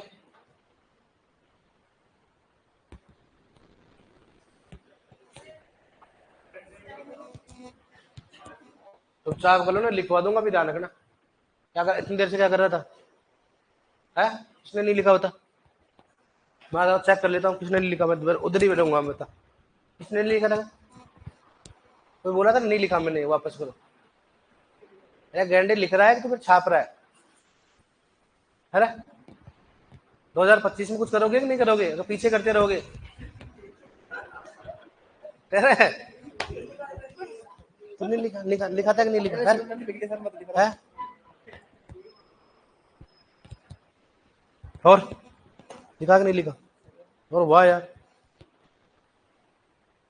तो चाप कर लो ना, लिखवा दूंगा, भी ध्यान रखना। क्या कर, इतनी देर से क्या कर रहा था? है किसने नहीं लिखा बता? मैं चेक कर लेता हूँ किसने नहीं लिखा, मैं उधर ही बैठूंगा। बता किसने नहीं लिखा था? तो बोला था नहीं लिखा मैंने, वापस करो। अरे गैंडे लिख रहा है कि तुम्हें छाप रहा है ना? 2025 में कुछ करोगे कि नहीं करोगे, तो पीछे करते रहोगे? कह रहे हैं तुमने लिखा लिखा लिखा था कि नहीं लिखा है? और लिखा कि नहीं लिखा? और वाह यार।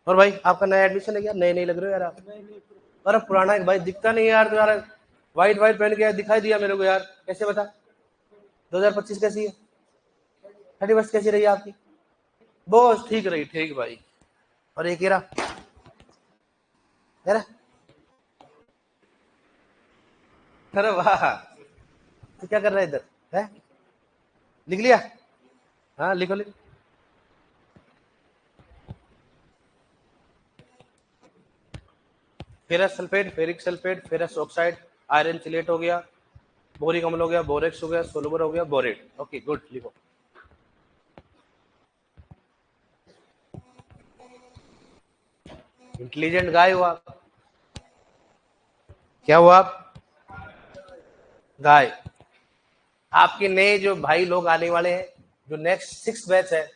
और भाई आपका नया एडमिशन है क्या? नए नहीं लग रहे हो यार आप। अरे पुराना है भाई, दिखता नहीं यार तुम्हारा। व्हाइट व्हाइट पहन के दिखाई दिया मेरे को यार, कैसे बता? 2025 कैसी है? 31 कैसी रही आपकी? बहुत ठीक रही, ठीक भाई। और एक हीरा यार। अरे वाह, तो क्या कर रहा है इधर है? लिख लिया? हाँ लिखो लिखो। Ferrous sulphate, ferric sulphate, ferrous oxide, iron chelate हो गया, बोरिक अम्ल हो गया, बोरेक्स हो गया, सोलुबर हो गया, बोरेट। ओके गुड, लिखो। इंटेलिजेंट गाय हो आप। क्या हुआ आप? गाय। आपके नए जो भाई लोग आने वाले हैं, जो नेक्स्ट 6 बैच है,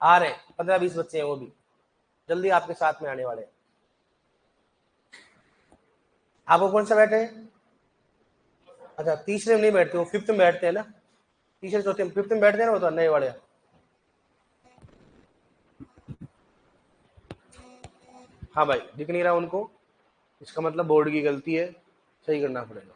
आ रहे 15-20 बच्चे हैं, वो भी जल्दी आपके साथ में आने वाले हैं। आपको कौन सा बैठे? अच्छा तीसरे में नहीं बैठते, वो 5th में बैठते हैं ना? तीसरे चौथे में, 5th में बैठते हैं ना वो तो नए वाले। हाँ भाई दिख नहीं रहा उनको, इसका मतलब बोर्ड की गलती है, सही करना पड़ेगा।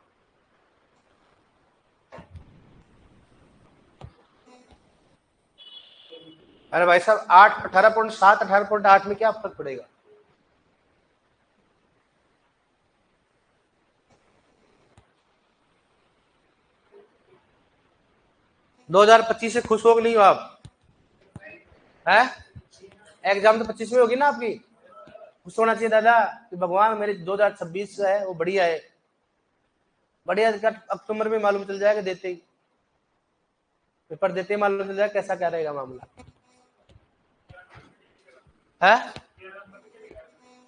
अरे भाई साहब 8 18.7 18.8 में क्या फर्क पड़ेगा? दो 2025 से खुश हो कि नहीं हो आप? है? एग्जाम तो 25 में होगी ना आपकी? खुश होना चाहिए दादा कि भगवान मेरे 2026 है वो बढ़िया है। बढ़िया अक्टूबर में मालूम चल जाएगा, देते ही पेपर देते ही मालूम चल जाएगा कैसा क्या रहेगा मामला। है?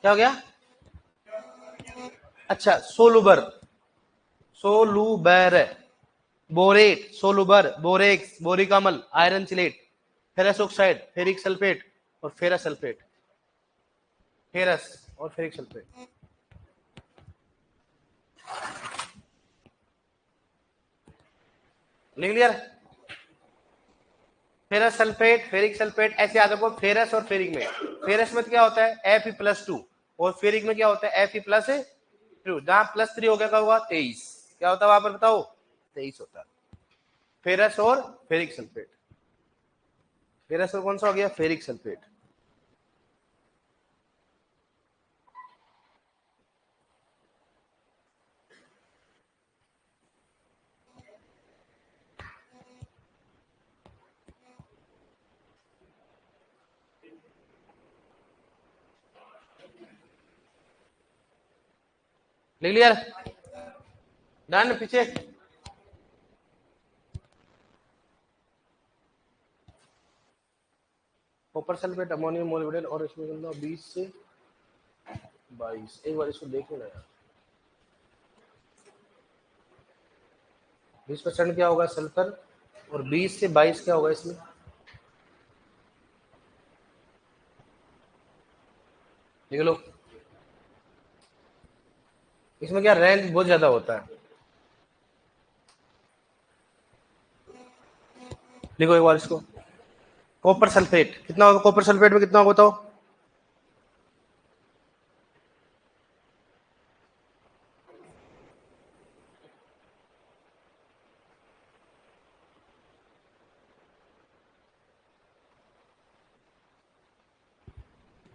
क्या हो गया? अच्छा सोलुबर, सोलुबर, बोरेट, सोलुबर, बोरेक्स, बोरिक अम्ल, iron chelate, ferrous oxide, ferric sulphate और फेरस सल्फेट। फेरस और फेरिक सल्फेट। लिख लिया? फेरस सल्फेट, फेरिक सल्फेट, ऐसे याद रखो। फेरस और फेरिक में, फेरस में क्या होता है Fe+2, और फेरिक में क्या होता है Fe+2। जहां +3 हो गया क्या होगा? 23। क्या होता है वहां पर बताओ? 23 होता है। फेरस और फेरिक सल्फेट। फेरस और कौन सा हो गया? Ferric sulphate. लिख लिया? डन। पीछे कॉपर सल्फेट, अमोनियम मोलिब्डेनम, और इसमें 20 से 22। एक बार इसको देख लेना यार। 20% क्या होगा सल्फर, और 20 से 22 क्या होगा इसमें? देख लो। इसमें क्या रेंज बहुत ज्यादा होता है। लिखो एक बार इसको। कॉपर सल्फेट कितना होगा? कॉपर सल्फेट में कितना होगा बताओ?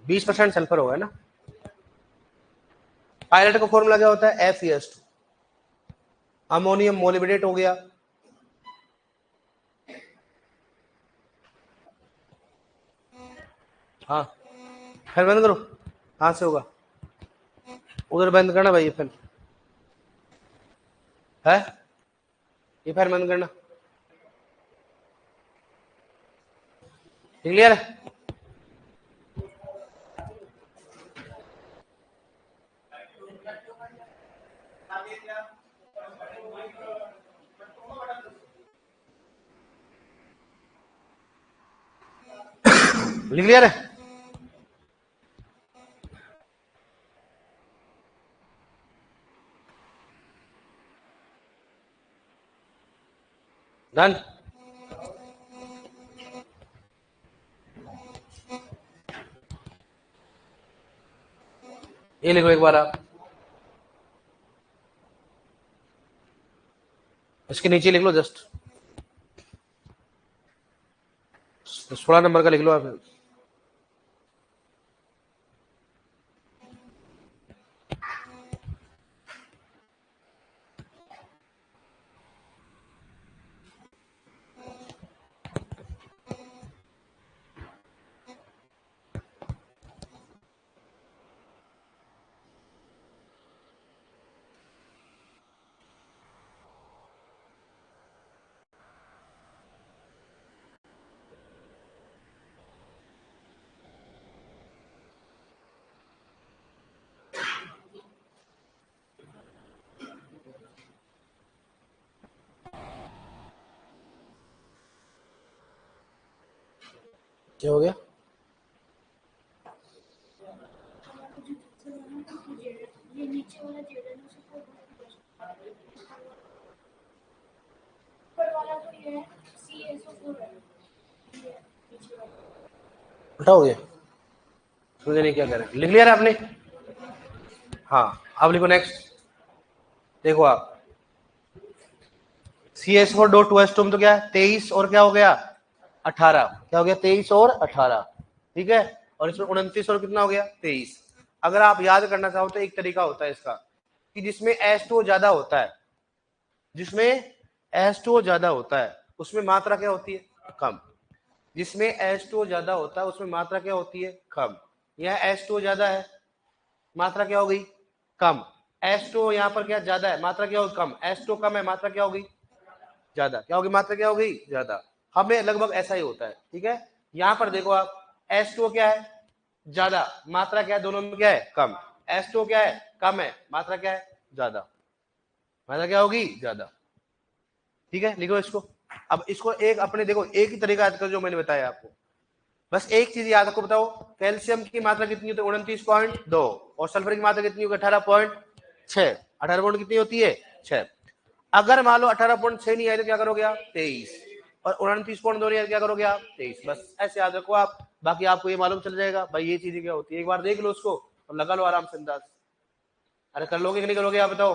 20% सल्फर होगा ना? पायलट का फॉर्मूला क्या होता है? Fe+2। अमोनियम मोलिब्डेट हो गया। हाँ फैन बंद करो। कहाँ से होगा? उधर बंद करना भाई, ये फैन है, ये फैन बंद करना। क्लियर? लिख लिया रे? डन। ये लिखो एक बार आप, इसके नीचे लिख लो जस्ट 16 नंबर का लिख लो आप। क्या हो गया? उल्टा हो गया, मुझे नहीं क्या कह रहे। लिख लिया ना आपने? हाँ, अब लिखो नेक्स्ट। देखो आप, CS4.2H2 में तो क्या है 23 और क्या हो गया 18, क्या हो गया 23 और 18, ठीक है। और इसमें 29 और कितना हो गया 23। अगर आप याद करना चाहो तो एक तरीका होता है इसका कि जिसमें H2O ज्यादा होता है, जिसमें H2O ज्यादा होता है उसमें मात्रा क्या होती है कम। जिसमें H2O ज्यादा होता है उसमें मात्रा क्या होती है कम। यह H2O ज्यादा है, मात्रा क्या हो गई कम। H2O यहाँ पर क्या ज्यादा है, मात्रा क्या होगी कम। H2O कम है, मात्रा क्या होगी ज्यादा। क्या होगी मात्रा क्या हो गई ज्यादा। हमें लगभग ऐसा ही होता है, ठीक है। यहाँ पर देखो आप, H2O क्या है ज्यादा, मात्रा क्या है दोनों में क्या है कम। H2O क्या है कम है, मात्रा क्या है ज्यादा, मात्रा क्या होगी ज्यादा, ठीक है। लिखो इसको। अब इसको एक अपने देखो एक ही तरीका याद कर जो मैंने बताया आपको। बस एक चीज याद आपको बताओ, कैल्शियम की मात्रा कितनी होती है 29.2 और सल्फर की मात्रा कितनी होगी 18.6। 18 कितनी होती है 6। अगर मान लो 18.6 नहीं आए तो क्या करोगे आप 23 और 29.2 नहीं आए तो क्या करोगे आप 23। बस ऐसे याद रखो आप, बाकी आपको ये मालूम चल जाएगा भाई ये चीजें क्या होती है। एक बार देख लो उसको और लगा लो आराम से अंदाज। अरे कर लोगे कि नहीं करोगे आप बताओ।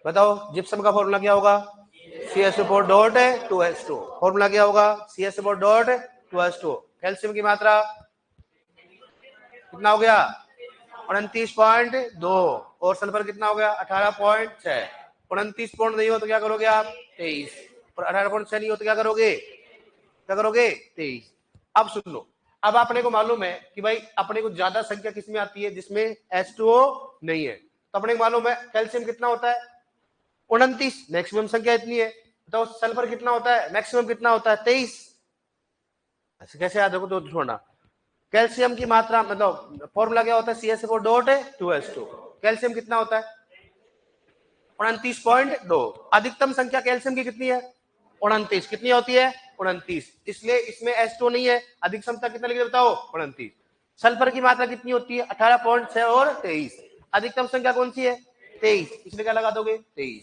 बताओ जिप्सम का फॉर्मूला क्या होगा CS4.2H2। फॉर्मूला क्या होगा CS4.2H2। कैल्शियम की मात्रा कितना हो गया 29.2 और सल्फर कितना हो गया 18.6। 29 पॉइंट नहीं हो तो क्या करोगे आप 23 और 18.6 नहीं हो तो क्या करोगे 23। अब सुन लो, अब अपने को मालूम है कि भाई अपने को ज्यादा संख्या किसमें आती है जिसमें H2O नहीं है। तो अपने को मालूम है कैल्शियम कितना होता है 29, मैक्सिमम संख्या इतनी है। तो सल्फर कितना होता है मैक्सिमम कितना होता है 23। ऐसे कैसे याद रखो तो छोड़ना। कैल्शियम की मात्रा मतलब फॉर्मूला क्या होता है CS4.2H2। कैल्शियम कितना होता है 29.2। अधिकतम संख्या कैल्शियम की कितनी है 29। कितनी होती है 29, इसलिए इसमें H2 नहीं है। अधिकतम संख्या कितना लिखे बताओ 29। सल्फर की मात्रा कितनी होती है 18.6 और 23। अधिकतम संख्या कौन सी है 23, इसलिए क्या लगा दोगे 23।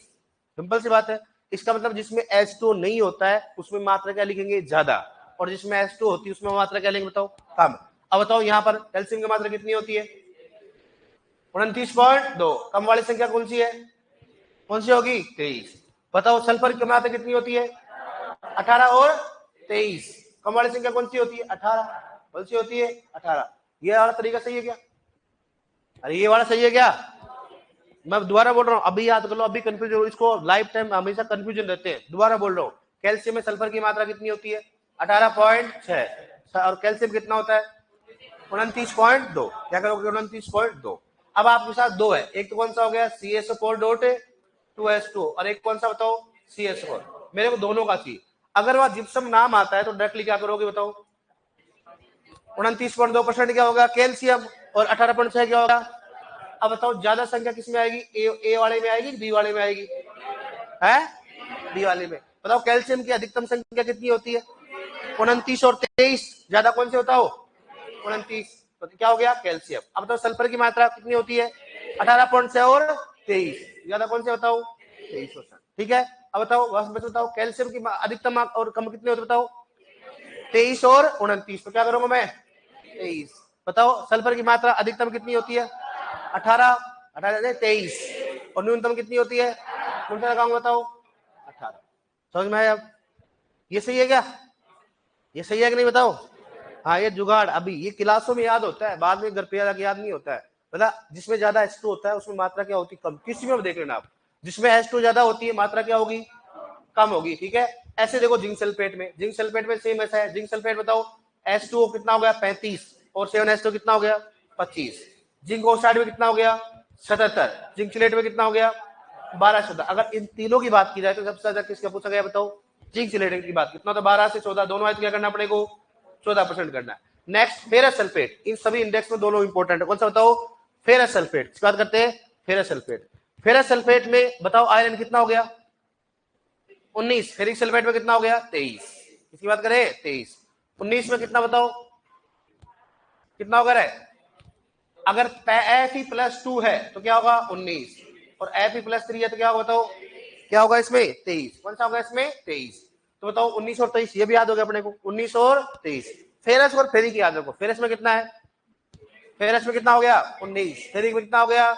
सिंपल सी बात है। इसका मतलब जिसमें H2 नहीं होता है उसमें मात्रा क्या लिखेंगे ज्यादा और जिसमें H2 होती है उसमें मात्रा क्या लिखेंगे बताओ कम। अब बताओ यहाँ पर कैल्शियम की मात्रा कितनी होती है 29.2। कम वाली संख्या कौन सी है कौन सी होगी 23। बताओ सल्फर की मात्रा कितनी होती है 18 और 23। कम वाली संख्या कौन सी होती है 18। कौन सी होती है 18। ये वाला तरीका सही है क्या? अरे ये वाला सही है क्या? मैं दोबारा बोल रहा हूँ, अभी याद कर लो, अभी कंफ्यूजन हो इसको लाइफ टाइम हमेशा कंफ्यूजन रहते हैं। दोबारा बोल रहा हूँ, कैल्शियम में सल्फर की मात्रा कितनी होती है 18.6 और कैल्शियम कितना होता है 29.2। क्या करोगे 29.2। अब आपके साथ दो है, एक तो कौन सा हो गया CS4.2H2 और एक कौन सा बताओ CS4। मेरे को दोनों का चाहिए। अगर वह जिप्सम नाम आता है तो डायरेक्टली क्या करोगे बताओ 29.2% क्या होगा कैल्शियम और 18.6 क्या होगा। अब बताओ ज्यादा संख्या किसमें आएगी ए वाले में आएगी बी वाले में आएगी है बी वाले में। बताओ कैल्शियम की अधिकतम संख्या कितनी होती है 29 और 23। ज्यादा कौन से होता हो 29, तो क्या हो गया कैल्शियम। अब बताओ सल्फर की मात्रा कितनी होती है 18.6 और 23, ज्यादा कौन से बताओ 23%। ठीक है, अब बताओ बताओ कैल्शियम की अधिकतम और कम कितने होते बताओ 23 और 29, तो क्या करूंगा मैं 23। बताओ सल्फर की मात्रा अधिकतम कितनी होती है 18, 23 और न्यूनतम कितनी होती है कौन सा लगाऊंगा बताओ 18। समझ में आया? अब ये सही है क्या, ये सही है कि नहीं बताओ। हाँ ये जुगाड़ अभी ये क्लासों में याद होता है, बाद में घर पे याद नहीं होता है। मतलब जिसमें ज्यादा H2 होता है उसमें मात्रा क्या होती है कम, किसी में देख लेना आप, जिसमें H2 ज्यादा होती है मात्रा क्या होगी कम होगी। ठीक है, ऐसे देखो जिंक सल्फेट में सेम ऐसा है। जिंक सल्फेट बताओ H2O कितना हो गया 35 और 7H2 कितना हो गया 25। जिंक ऑक्साइड में कितना हो गया 77, जिंक चिलेट में कितना हो गया 1214। अगर इन तीनों की बात की जाए तो सबसे ज्यादा किसका पूछा गया बताओ जिंक चिलेट की बात, कितना तो 12 से 14 दोनों आयत क्या करना पड़ेगा 14% करना है। नेक्स्ट फेरस सल्फेट, इन सभी इंडेक्स में दोनों इंपॉर्टेंट है, कौन सा बताओ फेरस सल्फेट। इसकी बात करते हैं फेरस सल्फेट। फेरस सल्फेट में बताओ आयरन कितना हो गया 19, फेरिक सल्फेट में कितना हो गया 23। इसकी बात करें 23, 19 में कितना बताओ कितना होगा रे, अगर Fe+2 है तो क्या होगा 19 और Fe+3 है तो क्या होगा बताओ क्या होगा इसमें 23। कौन सा होगा इसमें 23। तो बताओ 19 और 23 ये भी याद हो गया अपने को 19 और 23। फेरस और फेरिक याद रखो, फेरस में कितना है, फेरस में कितना हो गया 19, फेरिक में कितना हो गया,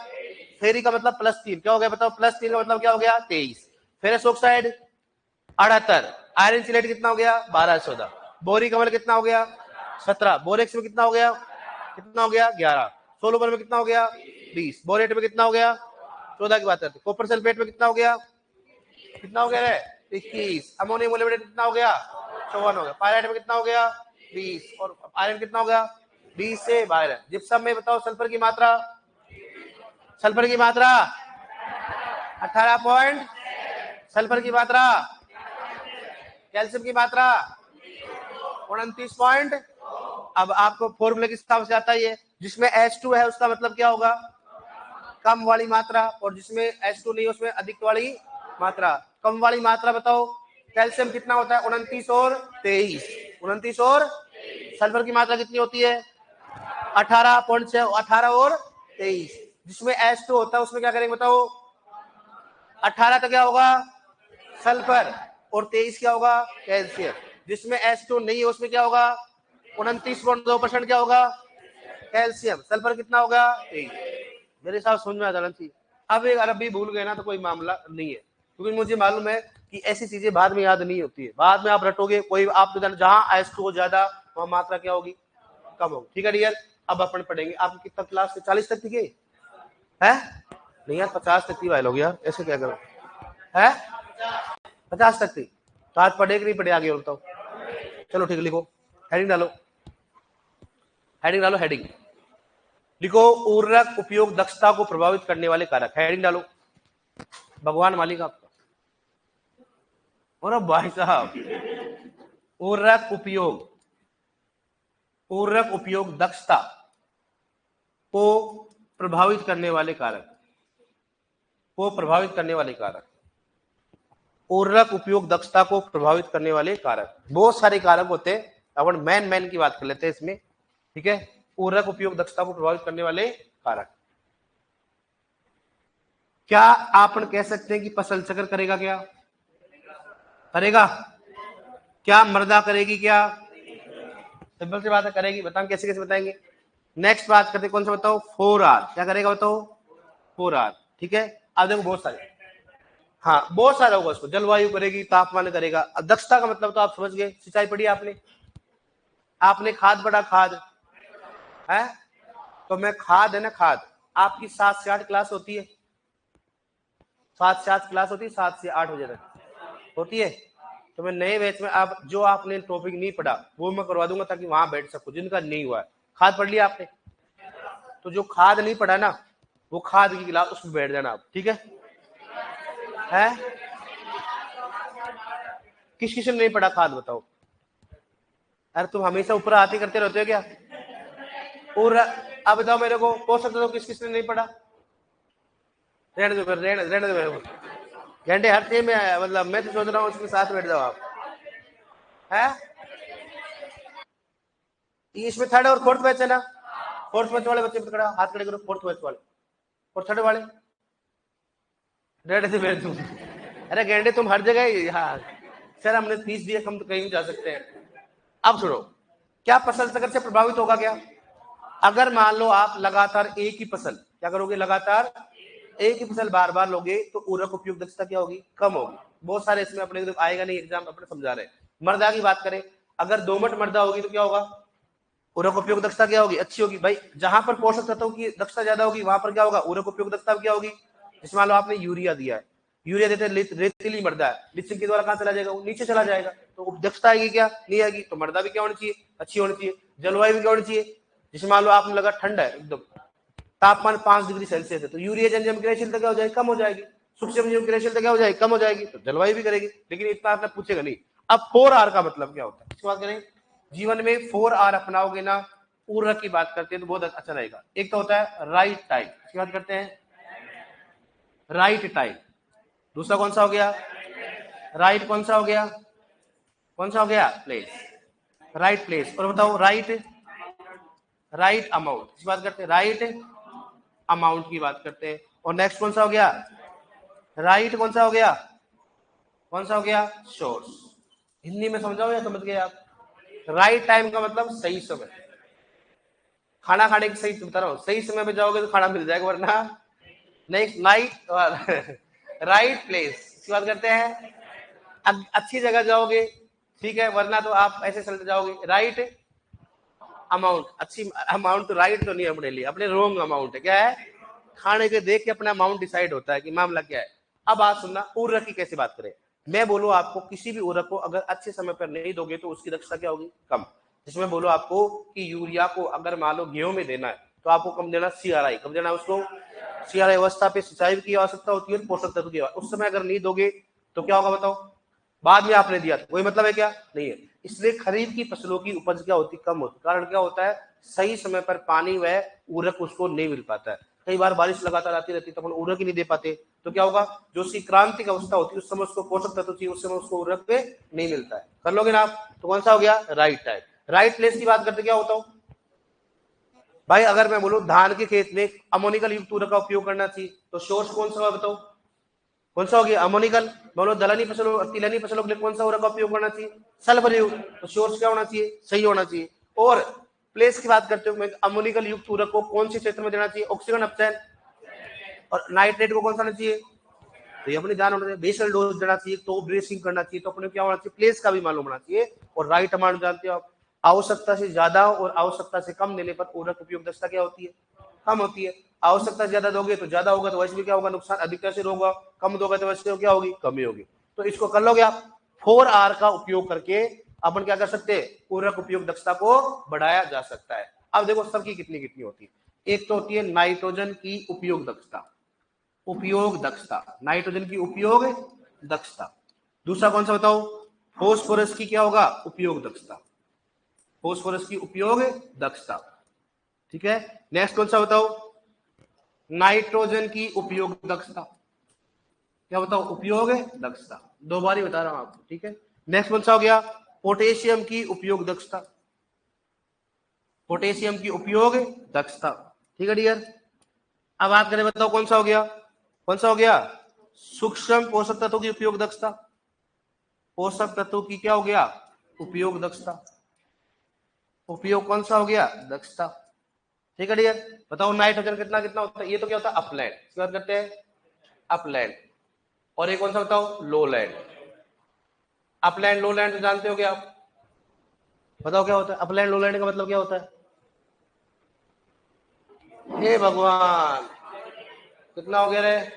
फेरिक का मतलब +3 क्या हो गया बताओ +3 का मतलब क्या हो गया 23। फेरस ऑक्साइड 78, आयरन चिलेट कितना हो गया 1214, बोरिक अम्ल कितना हो गया 17, बोरेक्स में कितना हो गया 11, सोलोबर में कितना हो गया 20, बोरेट में कितना हो गया 14 की बात करते। कॉपर सल्फेट में कितना हो गया रे 21, अमोनियम मोलिब्डेट कितना हो गया 54 हो गया, पायराइट में कितना हो गया 20 और आयरन कितना हो गया 20 से 12। जिप्सम में बताओ सल्फर की मात्रा 18 पॉइंट, सल्फर की मात्रा, कैल्शियम की मात्रा 29 पॉइंट। अब आपको फॉर्मूले किस हिसाब से आता है, जिसमें H2 है उसका मतलब क्या होगा कम वाली मात्रा और जिसमें H2 नहीं उसमें अधिक वाली मात्रा। कम वाली मात्रा बताओ कैल्शियम कितना होता है 29 और 23, 29 और सल्फर की मात्रा कितनी होती है 18.6, 18 और 23। जिसमें H2 होता है उसमें क्या करेंगे बताओ 18 तो क्या होगा सल्फर और 23 क्या होगा कैल्शियम। जिसमें H2 नहीं है उसमें क्या होगा 29.2% क्या होगा कैल्शियम। सल्फर कितना होगा 23। मेरे हिसाब समझ में आ जाना चाहिए। अब एक अरबी भूल गए ना तो कोई मामला नहीं है, क्योंकि मुझे मालूम है कि ऐसी चीजें बाद में याद नहीं होती है, बाद में आप रटोगे कोई आप जहां H2 ज्यादा वहां मात्रा क्या होगी कम होगी। ठीक है डियर, अब अपन पढ़ेंगे। आप कितना क्लास से 40 तक थी है नहीं यार 50 तक थी भाई लोग यार, ऐसे क्या करो है 50 तक थी तो आज पढ़े कि नहीं पढ़े आगे बताओ। चलो ठीक, लिखो हेडिंग डालो, हेडिंग लिखो उर्वरक उपयोग दक्षता को प्रभावित करने वाले कारक। हेडिंग डालो, भगवान मालिक आपका। और भाई साहब उर्वरक उपयोग दक्षता को प्रभावित करने वाले कारक, उर्वरक उपयोग दक्षता को प्रभावित करने वाले कारक बहुत सारे कारक होते हैं, अपन मैन की बात कर लेते हैं इसमें। ठीक है, उर्वरक उपयोग दक्षता को प्रभावित करने वाले कारक। क्या आप कह सकते हैं कि फसल चक्र करेगा, क्या क्या मृदा करेगी, क्या सिंपल सी बात है करेगी। बताओ कैसे बताएंगे। नेक्स्ट बात करते कौन सा बताओ 4R क्या करेगा बताओ 4R। ठीक है, अब देखो बहुत सारे, हाँ बहुत सारा होगा उसको, जलवायु करेगी, तापमान करेगा। अब दक्षता का मतलब तो आप समझ गए, सिंचाई पढ़ी आपने खाद पढ़ा, खाद है तो मैं खाद है ना, खाद आपकी 7 से 8 क्लास होती है, 7 से 8 क्लास होती है, 7 से 8 बजे तक होती है। तो मैं नए बैच में आप जो आपने टॉपिक नहीं पढ़ा वो मैं करवा दूंगा ताकि वहां बैठ सको, जिनका नहीं हुआ है। खाद पढ़ लिया आपने, तो जो खाद नहीं पढ़ा ना वो खाद की क्लास उसमें बैठ जाना आप। ठीक है, किस ने नहीं पढ़ा खाद बताओ। अरे तुम हमेशा ऊपर आते करते रहते हो क्या। और अब बताओ मेरे को पोषक तत्व किस ने नहीं पढ़ा। रहने दो मेरे को घंटे हर चीज में, मतलब मैं तो सोच रहा हूँ उसके साथ बैठ जाओ आप है। इसमें थर्ड और फोर्थ बैच है ना, फोर्थ बैच वाले बच्चे खड़ा हाथ खड़े करो, फोर्थ बैच वाले और थर्ड वाले रेड से बैठ तुम। अरे गेंडे तुम हर जगह, हाँ सर हमने फीस दिया, हम तो कहीं भी जा सकते हैं। अब सुनो, क्या फसल चक्र से प्रभावित होगा क्या? अगर मान लो आप लगातार एक ही फसल, क्या करोगे, लगातार एक ही फसल बार बार लोगे तो उर्वरक उपयोग दक्षता क्या होगी, कम होगी। बहुत सारे इसमें अपने आएगा नहीं एग्जाम, अपने समझा रहे हैं। मृदा की बात करें, अगर दोमट मृदा होगी तो क्या होगा, उर्वरक उपयोग दक्षता क्या होगी, अच्छी होगी। भाई जहां पर पोषक तत्वों की दक्षता ज्यादा होगी वहां पर क्या होगा, उर्वरक उपयोग दक्षता क्या होगी। जैसे मान लो आपने यूरिया दिया है, यूरिया देते रेतीली मृदा है, लिचिंग के द्वारा कहां चला जाएगा, वो नीचे चला जाएगा, तो दक्षता आएगी क्या, नहीं आएगी। तो मृदा भी क्या होनी चाहिए, अच्छी होनी चाहिए। जलवायु भी क्या होनी चाहिए, जैसे मान लो आपने लगा ठंड है एकदम, तापमान 5 डिग्री सेल्सियस है, तो यूरिया जंजम क्रियाशीलता क्या हो जाएगी, कम हो जाएगी। सूक्ष्म क्रियाशीलता क्या हो जाएगी, कम हो जाएगी। तो जलवायु भी करेगी, लेकिन इतना आपने पूछेगा नहीं। अब 4R का मतलब क्या होता है, इसकी बात करें। जीवन में 4R अपनाओगे ना, उर्वरक की बात करते हैं तो बहुत अच्छा रहेगा। एक तो होता है राइट टाइम, इसकी बात करते हैं, राइट टाइम। दूसरा कौन सा हो गया, राइट कौन सा हो गया, कौन सा हो गया, प्लेस, राइट प्लेस। और बताओ राइट, राइट अमाउंट, इसकी बात करते हैं, राइट अमाउंट की बात करते हैं। और नेक्स्ट कौन सा हो गया, राइट कौन सा हो गया, कौन सा हो गया, सोर्स। हिंदी में समझाओ या समझ गए आप। राइट टाइम का मतलब सही समय, खाना खाने की सही, बता रहा हूँ, सही समय पे जाओगे तो खाना मिल जाएगा, वरना नेक्स्ट नाइट। राइट प्लेस की बात करते हैं, अच्छी जगह जाओगे, ठीक है, वरना तो आप ऐसे चलते जाओगे। राइट अमाउंट, अच्छी अमाउंट, तो राइट तो नहीं अपने लिए, अपने रोंग अमाउंट है, क्या है, खाने के देख के अपना अमाउंट डिसाइड होता है कि मामला क्या है। अब बात सुनना, उर्वरक की कैसे बात करें। मैं बोलूं आपको, किसी भी उर्वरक को अगर अच्छे समय पर नहीं दोगे तो उसकी दक्षता क्या होगी, कम। जिसमें बोलो आपको कि यूरिया को अगर मान लो गेहूं में देना है तो आपको कम देना, CRI कब देना उसको, CRI अवस्था पे सिंचाई की आवश्यकता होती है, पोषक तत्व की, उस समय अगर नहीं दोगे तो क्या होगा बताओ, बाद में आपने दिया था, वही मतलब है क्या, नहीं है। इसलिए खरीफ की फसलों की उपज क्या होती, कम होती। कारण क्या होता है, सही समय पर पानी व उर्वरक उसको नहीं मिल पाता है। कई बार बारिश लगातार आती रहती है तो अपन उर्वरक ही नहीं दे पाते, तो क्या होगा, जो उसकी क्रांतिक अवस्था होती है उस समय उसको पोषक तत्व चाहिए, उस समय उसको उर्वरक पे नहीं मिलता है। कर लोगे ना आप, तो कौन सा हो गया, राइट टाइम। राइट प्लेस की बात करते क्या होता हूँ भाई, अगर मैं बोलूं धान के खेत में अमोनिकल युक्त उर्वरक का उपयोग करना चाहिए, तो सोर्स कौन सा बताओ, कौन सा हो गया, अमोनिकल। बोलो दलहनी फसलों, तिलहनी फसलों के लिए कौन सा उर्वरक का उपयोग करना चाहिए, सल्फर युक्त। तो सोर्स क्या होना चाहिए, सही होना चाहिए। और प्लेस की बात करते हो, अमोनिकल युक्त उर्वरक को कौन से क्षेत्र में देना चाहिए, ऑक्सीजन अपचयन। और नाइट्रेट को कौन सा होना चाहिए, तो ये अपने ध्यान होना चाहिए, बेसल डोज देना चाहिए, तो ब्रेसिंग करना चाहिए। तो अपने क्या होना चाहिए, प्लेस का भी मालूम होना चाहिए। और राइट अमाउंट जानते हो आप, आवश्यकता से ज्यादा और आवश्यकता से कम देने पर उर्वरक उपयोग दक्षता क्या होती है, कम होती है। आवश्यकता ज्यादा दोगे तो ज्यादा होगा, तो वैसे भी क्या होगा, नुकसान अधिकता से होगा। कम दोगे तो वैसे क्या होगी, कमी होगी। तो इसको कर लोगे आप, 4R का उपयोग करके अपन क्या कर सकते हैं, उर्वरक उपयोग दक्षता को बढ़ाया जा सकता है। अब देखो सबकी कितनी कितनी होती है। एक तो होती है नाइट्रोजन की उपयोग दक्षता, उपयोग दक्षता, नाइट्रोजन की उपयोग दक्षता। दूसरा कौन सा बताओ, फोस्फोरस की क्या होगा, उपयोग दक्षता, फोस्फोरस की उपयोग दक्षता, ठीक है। नेक्स्ट कौन सा बताओ, नाइट्रोजन की उपयोग दक्षता, क्या बताओ, उपयोग दक्षता। दो बार ही बता रहा हूं आपको, ठीक है। नेक्स्ट कौन सा हो गया, पोटेशियम की उपयोग दक्षता, पोटेशियम की उपयोग दक्षता, ठीक है डियर। अब बात करें, बताओ कौन सा हो गया, कौन सा हो गया, सूक्ष्म पोषक तत्वों की उपयोग दक्षता, पोषक तत्वों की क्या हो गया, उपयोग दक्षता, उपयोग कौन सा हो गया, दक्षता, ठीक है डियर। बताओ नाइट्रोजन कितना कितना होता है, ये तो क्या होता है, अपलैंड, इसकी बात करते हैं, अपलैंड। और एक कौन सा बताओ, लो लैंड। अपलैंड लो लैंड तो जानते हो क्या आप, बताओ क्या होता है, अपलैंड लो लैंड का मतलब क्या होता है, हे भगवान, कितना हो गया रे,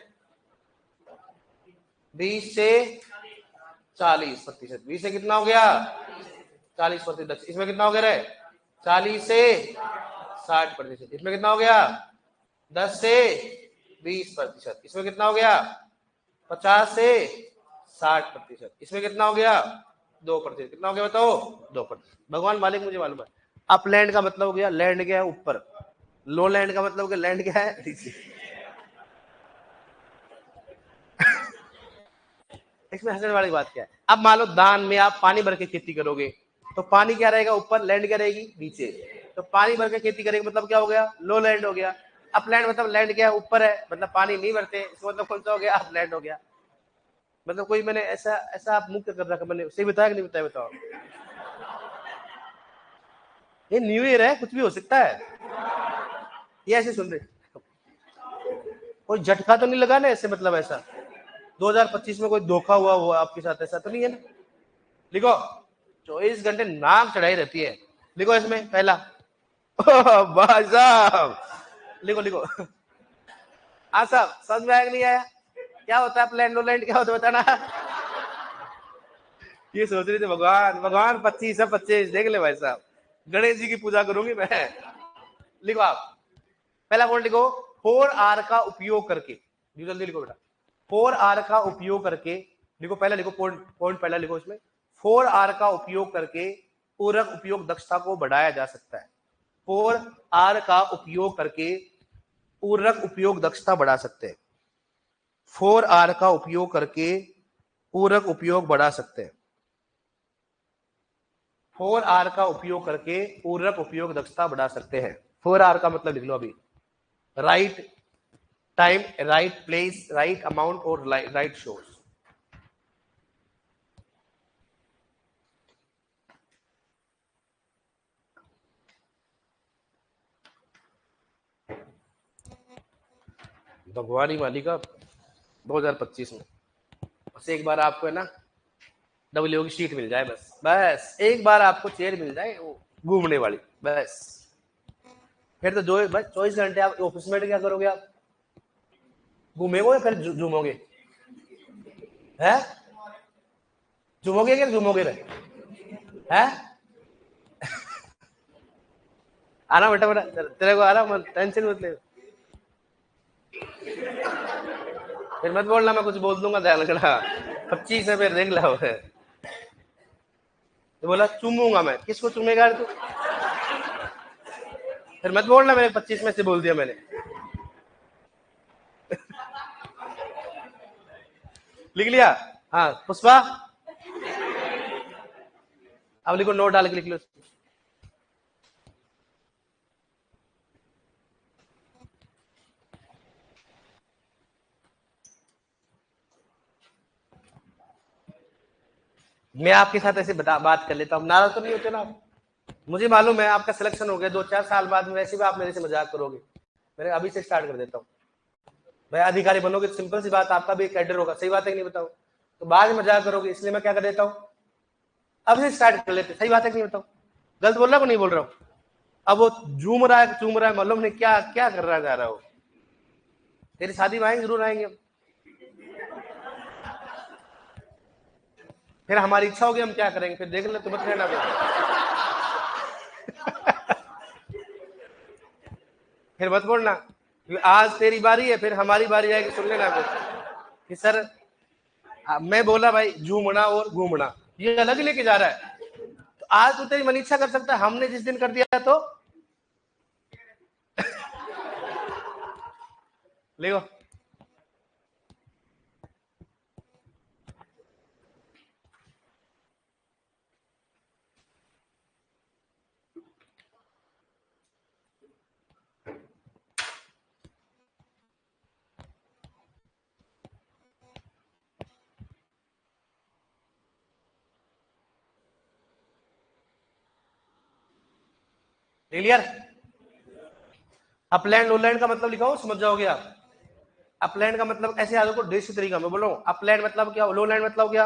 20 से 40%, 20 से कितना हो गया, 40%। इसमें कितना हो गया रे, 40 से 60%। इसमें कितना हो गया, 10 से 20%। इसमें कितना हो गया, 50 से 60%। इसमें कितना हो गया, 2%। कितना हो गया बताओ, 2%। भगवान मालिक मुझे मालूम है। अपलैंड का मतलब हो गया, लैंड क्या है ऊपर, लो लैंड का मतलब हो गया, लैंड क्या है नीचे। इसमें हंसने वाली बात क्या है, अब मान लो दान में आप पानी भर के खेती करोगे तो पानी क्या रहेगा ऊपर, लैंड क्या रहेगी नीचे। तो पानी भर के खेती करेंगे मतलब क्या हो गया, लो लैंड हो गया। अपलैंड मतलब लैंड क्या है, ऊपर है, मतलब पानी नहीं भरते, इसका मतलब कौन सा हो गया, अपलैंड हो गया। मतलब कोई मैंने ऐसा ऐसा आप मुक्त कर रखा, मैंने सही बताया कि नहीं बताया, बताओ। ये न्यू ईयर है, कुछ भी हो सकता है। ये ऐसे सुन रहे, कोई झटका तो नहीं लगा ना ऐसे, मतलब ऐसा 2025 में कोई धोखा हुआ आपके साथ, ऐसा तो नहीं है ना। लिखो, 24 घंटे नाक चढ़ाई रहती है। लिखो इसमें पहला, भाई साहब लिखो लिखो। हाँ साहब, समझ में आया कि नहीं आया, क्या होता है प्लैंड लैंड, क्या होता है बताना। ये सोच रहे थे भगवान भगवान 25 है, 25 देख ले भाई साहब, गणेश जी की पूजा करूंगी मैं। लिखो आप, पहला पॉइंट लिखो, 4R का उपयोग करके, जल्दी लिखो बेटा, 4R का उपयोग करके। लिखो पहला, लिखो पॉइंट, पॉइंट पहला लिखो इसमें, 4R का उपयोग करके पूरक उपयोग दक्षता को बढ़ाया जा सकता है। 4R का उपयोग करके पूरक उपयोग दक्षता बढ़ा सकते हैं। 4R का उपयोग करके पूरक उपयोग बढ़ा सकते हैं। 4R का उपयोग करके पूरक उपयोग दक्षता बढ़ा सकते हैं। 4R का मतलब लिख लो अभी, right time, right place, right amount और राइट सोर्स। भगवानी वाली का 2025 में बस एक बार आपको है ना डब्ल्यू की सीट मिल जाए, बस बस एक बार आपको चेयर मिल जाए वो घूमने वाली, बस। फिर तो जो बस 24 घंटे आप ऑफिस में क्या करोगे, आप घूमेंगे या फिर झूमोगे, है झूमोगे क्या झूमोगे रे, है आना बेटा बेटा, तेरे को आना, टेंशन मत ले। फिर मत बोलना मैं कुछ बोल दूंगा, ध्यान रखना। 25 है फिर देख लो। तो बोला चूमूंगा मैं, किसको चूमेगा तू, फिर मत बोलना मैंने 25 में से बोल दिया मैंने। लिख लिया, हाँ पुष्पा, अब लिखो, नोट डाल के लिख लो। मैं आपके साथ ऐसे बात कर लेता हूँ, नाराज तो नहीं होते ना आप। मुझे मालूम है आपका सिलेक्शन हो गया, 2-4 साल बाद में वैसे भी आप मेरे से मजाक करोगे। मैंने अभी से स्टार्ट कर देता हूँ, भाई अधिकारी बनोगे, सिंपल सी बात, आपका भी एक कैडर होगा, सही बात है कि नहीं बताओ। तो बाद में मजाक करोगे, इसलिए मैं क्या कर देता हूँ, अब से स्टार्ट कर लेते, सही बात है कि नहीं बताओ। गलत बोल रहा हूँ नहीं बोल रहा हूँ। अब वो झूम रहा है चूम रहा है, मालूम नहीं क्या क्या कर रहा जा रहा हो। तेरी शादी में आएंगे, जरूर आएंगे हम। फिर हमारी इच्छा होगी हम क्या करेंगे, फिर देख ले, तो मत रहना फिर मत बोलना, आज तेरी बारी है, फिर हमारी बारी आएगी, सुन लेना फिर कि सर मैं बोला भाई झूमना और घूमना ये अलग लेके जा रहा है। तो आज तो तेरी मन इच्छा कर सकता है, हमने जिस दिन कर दिया तो देखो। क्लियर, अपलैंड लोलैंड का मतलब लिखा हो, समझ जाओगे आप। अपलैंड का मतलब ऐसे याद रखो, देसी तरीका में बोलो, अपलैंड मतलब क्या, लो लैंड मतलब क्या,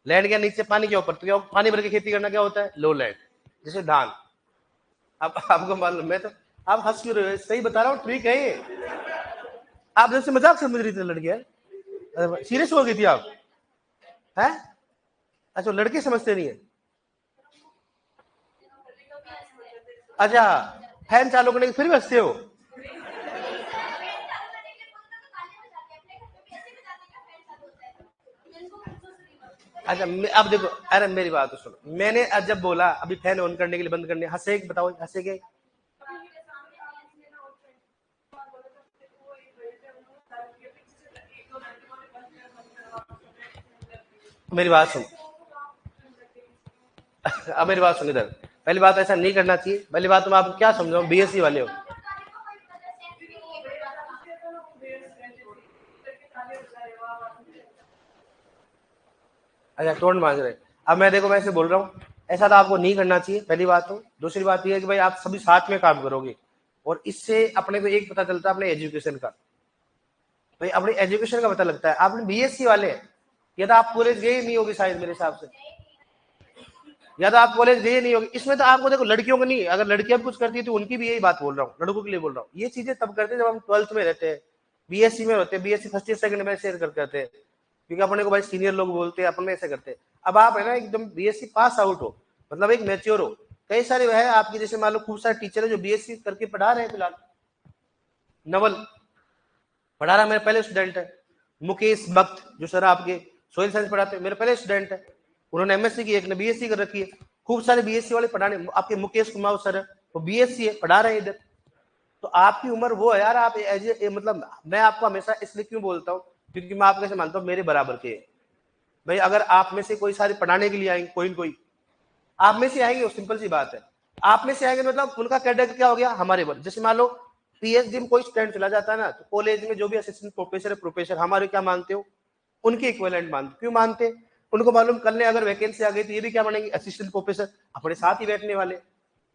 लैंड क्या नीचे पानी के ऊपर, तो क्या पानी भर के खेती करना क्या होता है, लो लैंड, जैसे धान। अब आपको मालूम, मैं तो, आप हंस क्यों रहे हो, सही बता रहा हूँ, ट्रिक है ये। आप जैसे मजाक समझ रही थी लड़कियां, सीरियस हो गई थी आप, हैं, अच्छा लड़के समझते नहीं है। अच्छा, फैन चालू करने के फिर भी हंसते हो। अच्छा अब देखो, अरे मेरी बात तो सुनो, मैंने जब बोला अभी फैन ऑन करने के लिए, बंद करने, हंसे बताओ, हंसे के, मेरी बात सुन, अब मेरी बात सुनिए इधर, पहली बात ऐसा नहीं करना चाहिए। पहली बात तो मैं आपको क्या समझाऊं, बीएससी वाले हो, अच्छा टोन मांग रहे। अब मैं देखो, मैं ऐसे बोल रहा हूँ, ऐसा तो आपको नहीं करना चाहिए, पहली बात तो। दूसरी बात ये है कि भाई आप सभी साथ में काम करोगे, और इससे अपने को एक पता चलता है अपने एजुकेशन का, भाई अपनी एजुकेशन का पता लगता है। आपने बीएससी वाले हैं, या तो आप कॉलेज गए नहीं होगी शायद मेरे हिसाब से, या तो आप कॉलेज गए नहीं होगी। इसमें तो आपको देखो, लड़कियों को नहीं, अगर लड़कियां भी कुछ करती है तो उनकी भी यही बात बोल रहा हूँ, लड़कों के लिए बोल रहा हूँ। ये चीजें तब करते हैं जब हम 12th में रहते हैं, बीएससी में होते हैं, बीएससी फर्स्ट ईयर सेकंड में शेयर करते हैं, क्योंकि अपने को भाई सीनियर लोग बोलते हैं, अपन में ऐसे करते हैं। अब आप है ना एकदम बीएससी पास आउट हो, मतलब एक मैच्योर हो, कई सारे है आपकी जैसे मान लो खूब सारे टीचर है जो बीएससी करके पढ़ा रहे हैं फिलहाल। नवल पढ़ा रहा मेरे पहले स्टूडेंट है, मुकेश भक्त जो सर आपके सोयल साइंस पढ़ाते हैं, मेरे पहले स्टूडेंट है, उन्होंने एमएससी की, एक ने बीएससी कर रखी है। खूब सारे बीएससी वाले पढ़ाने, आपके मुकेश कुमार सर है, वो बीएससी है, पढ़ा रहे हैं इधर। तो आपकी उम्र वो है यार, आप मतलब मैं आपको हमेशा इसलिए क्यों बोलता हूँ, क्योंकि मैं आपको कैसे मानता हूँ मेरे बराबर के। भाई अगर आप में से कोई सारे पढ़ाने के लिए आएंगे, कोई न कोई आप में से आएंगे, सिंपल सी बात है, आप में से आएंगे मतलब उनका कैडेट क्या हो गया हमारे पर। जैसे मान लो पीएचडी में कोई स्टूडेंट चला जाता है ना, तो कॉलेज में जो भी असिस्टेंट प्रोफेसर है, प्रोफेसर हमारे क्या मानते हो, उनके इक्विवेलेंट मानते। क्यों मानते, उनको मालूम कल ने अगर वैकेंसी आ गई तो ये भी क्या बनेंगे, असिस्टेंट प्रोफेसर, अपने साथ ही बैठने वाले।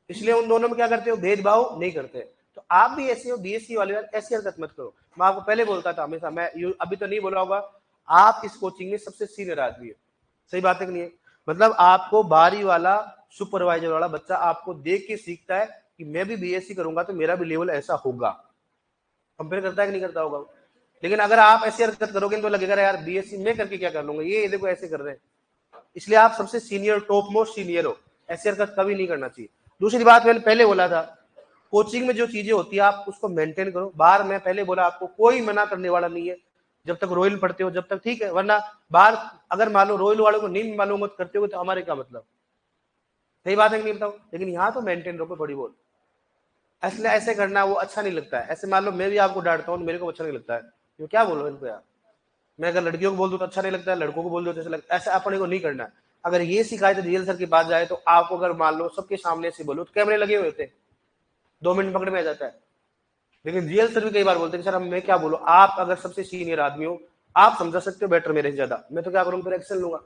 इसलिए उन दोनों में क्या करते हो, भेदभाव नहीं करते। तो आप भी ऐसे हो बीएससी वाले, ऐसी हरकत मत करो। मैं आपको पहले बोलता था हमेशा, मैं अभी तो नहीं बोला होगा, आप इस कोचिंग में सबसे सीनियर आदमी है, सही बात है कि नहीं है। मतलब आपको बारी वाला सुपरवाइजर वाला बच्चा आपको देख के सीखता है कि मैं भी बीएससी करूंगा तो मेरा भी लेवल ऐसा होगा, कंपेयर करता है कि नहीं करता होगा। लेकिन अगर आप ऐसी हरकत करोगे तो लगेगा यार बीएससी में करके क्या कर लूंगा, ये देखो ऐसे कर रहे हैं। इसलिए आप सबसे सीनियर, टॉप मोस्ट सीनियर हो, ऐसी हरकत कभी नहीं करना चाहिए। दूसरी बात मैंने पहले बोला था, कोचिंग में जो चीजें होती है आप उसको मेंटेन करो। बाहर मैं पहले बोला आपको, कोई मना करने वाला नहीं है, जब तक रॉयल पढ़ते हो जब तक ठीक है, वरना बाहर अगर मान लो रॉयल वालों को नहीं मालूम करते हो तो हमारे क्या मतलब, सही बात है कि नहीं बताओ। लेकिन यहाँ तो मेंटेन रखो थोड़ी बहुत, इसलिए ऐसे करना वो अच्छा नहीं लगता है। ऐसे मान लो मैं भी आपको डांटता हूँ, मेरे को अच्छा नहीं लगता है, तो क्या बोलो इनको यार। मैं अगर लड़कियों को बोल दूं तो अच्छा नहीं लगता है, लड़कों को बोल दो तो अच्छा लगता है, ऐसा अपने को नहीं करना है। अगर ये शिकायत रियल सर के पास जाए तो आपको अगर मान लो सबके सामने से बोलो तो कैमरे लगे हुए थे, 2 मिनट पकड़ में आ जाता है। लेकिन रियल सर भी कई बार बोलते हैं सर अब मैं क्या बोलूं, आप अगर सबसे सीनियर आदमी हो आप समझा सकते हो बेटर मेरे से ज्यादा, मैं तो क्या करूँ फिर एक्शन लूंगा।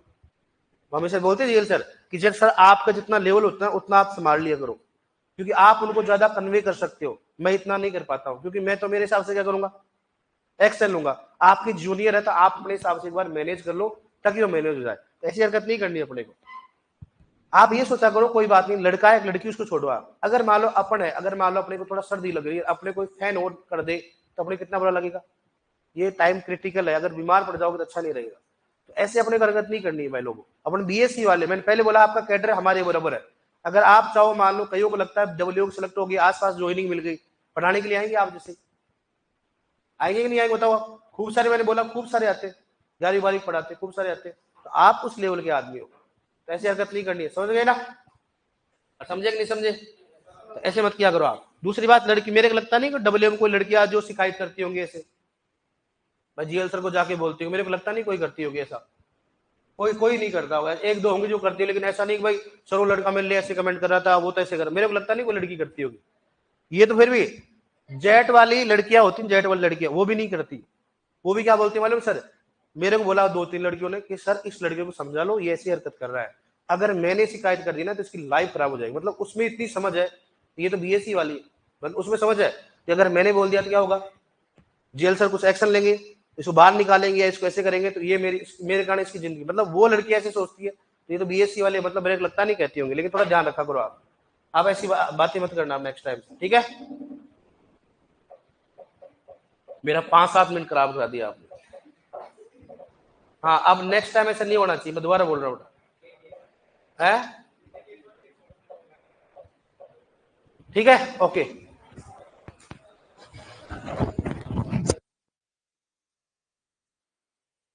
हमेशा बोलते हैं रियल सर कि जब सर आपका जितना लेवल होता है उतना आप संभाल लिया करो, क्योंकि आप उनको ज्यादा कन्वे कर सकते हो, मैं इतना नहीं कर पाता हूँ, क्योंकि मैं तो मेरे हिसाब से क्या करूंगा, एक्शन लूंगा। आपकी जूनियर है तो आप अपने हिसाब से एक बार मैनेज कर लो ताकि वो मैनेज हो जाए। ऐसी हरकत नहीं करनी है अपने को। आप ये सोचा करो कोई बात नहीं, लड़का है लड़की उसको छोड़ो आप, अगर मान लो अपन है, अगर मान लो अपने को थोड़ा सर्दी लग रही है, अपने कोई फैन ऑन कर दे तो अपने कितना बुरा लगेगा। ये टाइम क्रिटिकल है, अगर बीमार पड़ जाओगे तो अच्छा नहीं रहेगा। तो ऐसे अपने को हरकत नहीं करनी है भाई लोगों। अपन बीएससी वाले, मैंने पहले बोला आपका कैडर हमारे बराबर है। अगर आप चाहो, मान लो कईयों को लगता है डब्ल्यू सेलेक्ट होगी, आसपास ज्वाइनिंग मिल गई, पढ़ाने के लिए आएंगे आप जैसे, आएंगे कि नहीं आएंगे बताओ। खूब सारे, मैंने बोला खूब सारे आते, 11वीं 12वीं पढ़ाते खूब सारे आते, तो आप उस लेवल के आदमी हो, तो ऐसी हरकत नहीं करनी है, समझ गए ना, समझे कि नहीं समझे। तो ऐसे मत किया करो आप। दूसरी बात, लड़की, मेरे को लगता नहीं कि डब्ल्यू में कोई लड़कियां जो शिकायत करती होंगी ऐसे, मैं जीएल सर को जाके बोलती हूँ, मेरे को लगता नहीं कोई करती होगी ऐसा, कोई कोई नहीं करता होगा, एक दो होंगे जो करती है, लेकिन ऐसा नहीं कि भाई सर वो लड़का मेरे लिए ऐसे कमेंट कर रहा था वो तो ऐसे कर, मेरे को लगता नहीं कोई लड़की करती होगी। ये तो फिर भी जेट वाली लड़कियां होती हैं, जेट वाली लड़कियां वो भी नहीं करती। वो भी क्या बोलती है मालूम, सर मेरे को बोला 2-3 लड़कियों ने कि सर इस लड़के को समझा लो, ये ऐसी हरकत कर रहा है, अगर मैंने शिकायत कर दी ना तो इसकी लाइफ खराब हो जाएगी। मतलब उसमें इतनी समझ है, ये तो बीएससी वाली, मतलब उसमें समझ है कि अगर मैंने बोल दिया तो क्या होगा, जेल सर कुछ एक्शन लेंगे, इसको बाहर निकालेंगे या इसको ऐसे करेंगे, तो ये मेरे कारण इसकी जिंदगी, मतलब वो लड़की ऐसे सोचती है। तो ये तो बीएससी वाले मतलब मेरे को लगता नहीं कहती होंगी, लेकिन थोड़ा ध्यान रखा करो आप ऐसी बातें मत करना नेक्स्ट टाइम, ठीक है। मेरा 5-7 मिनट खराब करा दिया आपने। हाँ अब नेक्स्ट टाइम ऐसा नहीं होना चाहिए, मैं दोबारा बोल रहा हूँ, है ठीक है, ओके।